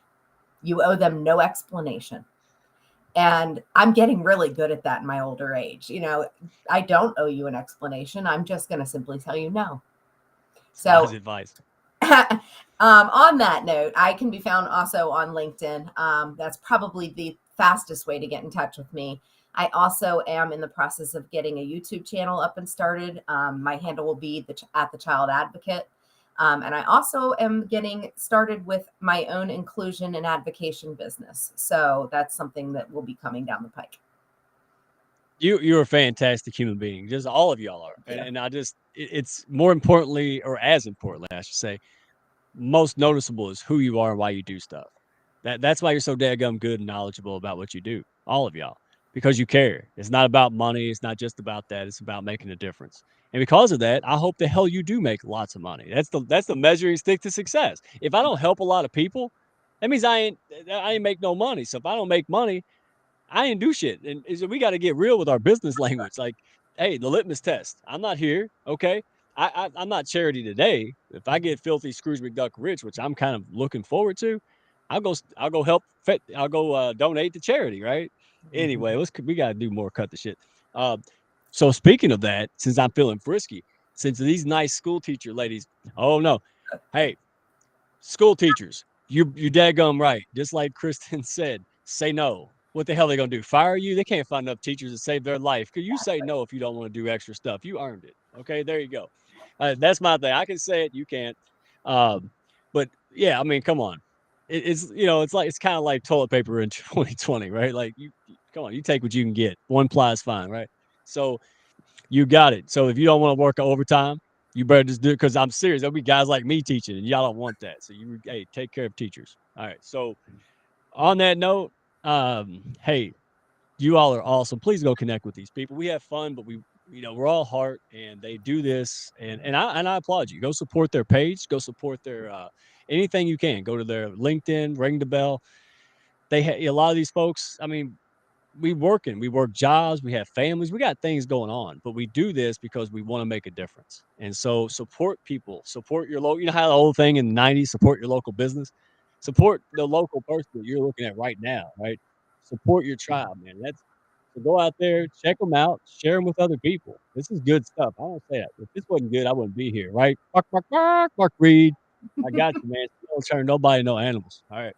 You owe them no explanation. And I'm getting really good at that in my older age. I don't owe you an explanation. I'm just going to simply tell you no. So Wise advice. On that note, I can be found also on LinkedIn. That's probably the fastest way to get in touch with me. I also am in the process of getting a YouTube channel up and started. My handle will be at the Child Advocate. And I also am getting started with my own inclusion and advocacy business. So that's something that will be coming down the pike. You're a fantastic human being. Just all of y'all are. And I just, it's more importantly, or as importantly, I should say, most noticeable is who you are and why you do stuff. That's why you're so daggum good and knowledgeable about what you do. All of y'all. Because you care. It's not about money. It's not just about that. It's about making a difference. And because of that, I hope the hell you do make lots of money. That's the measuring stick to success. If I don't help a lot of people, that means I ain't make no money. So if I don't make money, I ain't do shit. And so we got to get real with our business language. Like, hey, the litmus test. I'm not here. Okay. I'm not charity today. If I get filthy Scrooge McDuck rich, which I'm kind of looking forward to, I'll go help. I'll go donate to charity. Right. Anyway, we got to do more. Cut the shit. So speaking of that, since I'm feeling frisky, since these nice school teacher ladies, oh no, hey, school teachers, you daggum right. Just like Kristen said, say no. What the hell are they gonna do? Fire you? They can't find enough teachers to save their life. Cause you say no if you don't want to do extra stuff. You earned it. Okay, there you go. That's my thing. I can say it, you can't. But yeah, I mean, come on. It's it's kind of like toilet paper in 2020, right? Like you come on, you take what you can get. One ply is fine, right? So you got it. So if you don't want to work overtime, you better just do it, because I'm serious. There'll be guys like me teaching, and y'all don't want that. So hey, take care of teachers. All right. So on that note, hey, you all are awesome. Please go connect with these people. We have fun, but we're all heart, and they do this, and I applaud you. Go support their page. Go support their anything you can. Go to their LinkedIn, ring the bell. A lot of these folks, I mean, we work jobs, we have families, we got things going on, but we do this because we want to make a difference. And so support people, support your local, how the old thing in the 90s, support your local business, support the local person that you're looking at right now, right? Support your tribe, man. So go out there, check them out, share them with other people. This is good stuff. I don't say that. If this wasn't good, I wouldn't be here, right? Mark Reed. I got you, man. Don't turn nobody no animals. All right.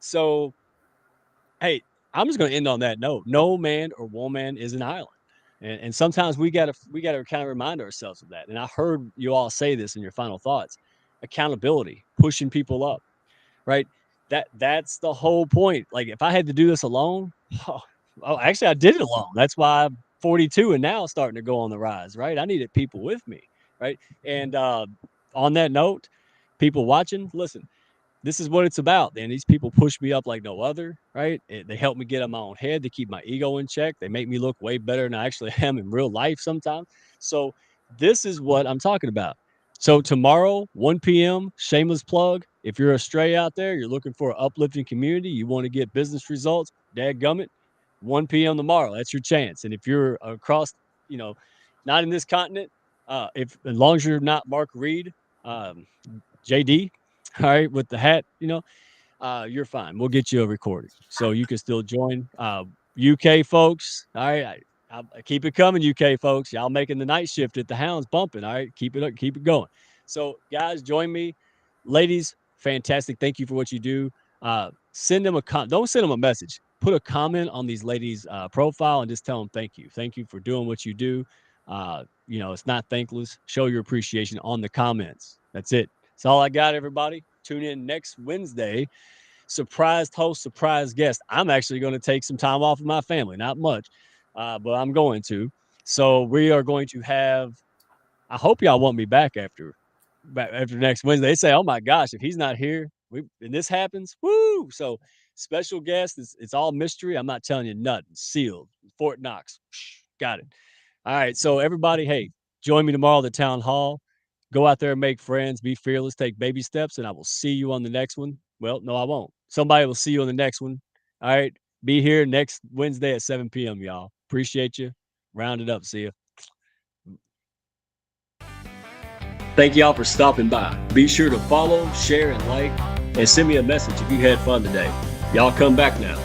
So, hey, I'm just going to end on that note. No man or woman is an island. And sometimes we got to kind of remind ourselves of that. And I heard you all say this in your final thoughts. Accountability, pushing people up, right? That's the whole point. Like if I had to do this alone, actually I did it alone. That's why I'm 42 and now starting to go on the rise, right? I needed people with me, right? And on that note, people watching, listen, this is what it's about. And these people push me up like no other, right? They help me get on my own head. They keep my ego in check. They make me look way better than I actually am in real life sometimes. So this is what I'm talking about. So tomorrow, 1 p.m., shameless plug. If you're a stray out there, you're looking for an uplifting community, you want to get business results, dadgummit, 1 p.m. tomorrow. That's your chance. And if you're across, not in this continent, as long as you're not Mark Reed, JD, all right, with the hat, you're fine. We'll get you a recording, so you can still join. UK folks, all right, I keep it coming. UK folks, y'all making the night shift at the Hounds bumping. All right, keep it up, keep it going. So guys, join me, ladies. Fantastic. Thank you for what you do. Send them don't send them a message. Put a comment on these ladies' profile and just tell them thank you. Thank you for doing what you do. It's not thankless. Show your appreciation on the comments. That's it. That's all I got, everybody. Tune in next Wednesday. Surprised host, surprise guest. I'm actually going to take some time off of my family. Not much, but I'm going to. So we are going to have, I hope y'all want me back after next Wednesday. They say, oh my gosh, if he's not here, and this happens, woo! So special guest, it's all mystery. I'm not telling you nothing. Sealed. Fort Knox. Got it. All right. So everybody, hey, join me tomorrow at the town hall. Go out there and make friends, be fearless, take baby steps, and I will see you on the next one. Well, no, I won't. Somebody will see you on the next one. All right. Be here next Wednesday at 7 p.m., y'all. Appreciate you. Round it up. See you. Thank y'all for stopping by. Be sure to follow, share, and like, and send me a message if you had fun today. Y'all come back now.